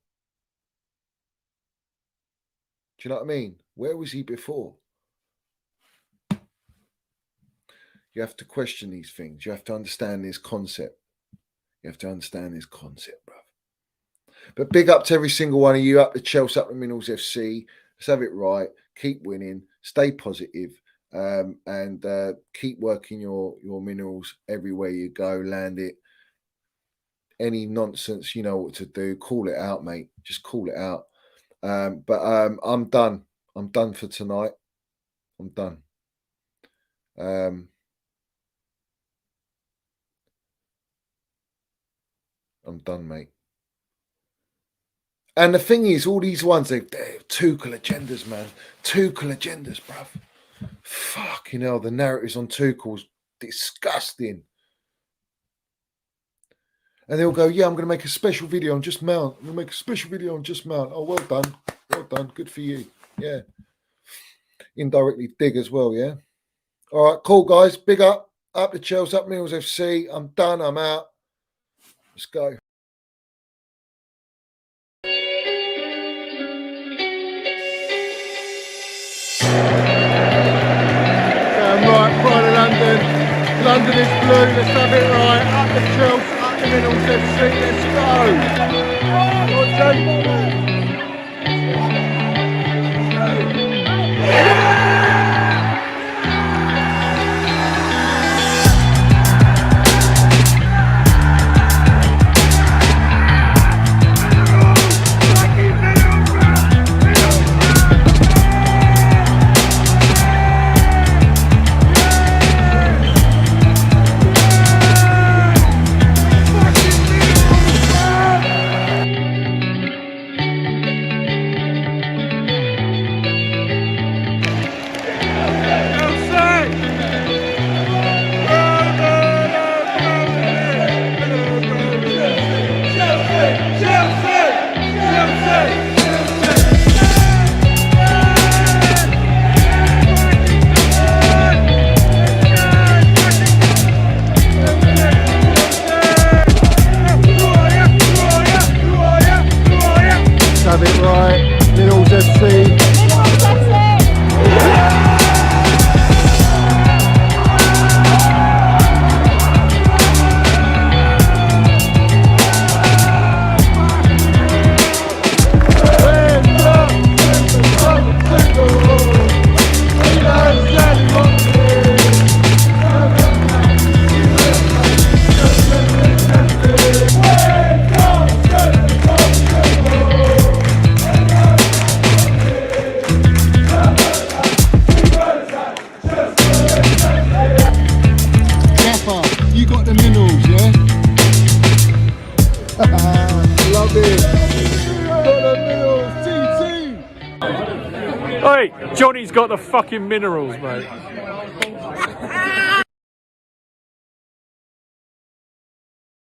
Do you know what I mean? Where was he before? You have to question these things. You have to understand this concept. Bruv. But big up to every single one of you, up the Chelsea, up the Minerals FC. Let's have it right. Keep winning. Stay positive. And keep working your minerals everywhere you go. Land it. Any nonsense, you know what to do. Call it out, mate. Just call it out. But I'm done. I'm done for tonight. I'm done. I'm done, mate. And the thing is, all these ones, they're Tuchel agendas, man. Tuchel agendas, bruv. Fucking hell, the narratives on Tuchel's disgusting. And they'll go, yeah, I'm going to make a special video on Just Mount. I'm going to make a special video on Just Mount. Oh, well done. Well done. Good for you. Yeah. Indirectly dig as well, yeah. All right, cool, guys. Big up. Up the Chelsea, up Mills FC. I'm done. I'm out. Let's go. under this blue. Let's have it right. Up the Chelsea, up the Middles FC. Let's have it right. Middles FC. You got the minerals, yeah? Love it. Got the minerals, TT. Hey, Johnny's got the fucking minerals, mate.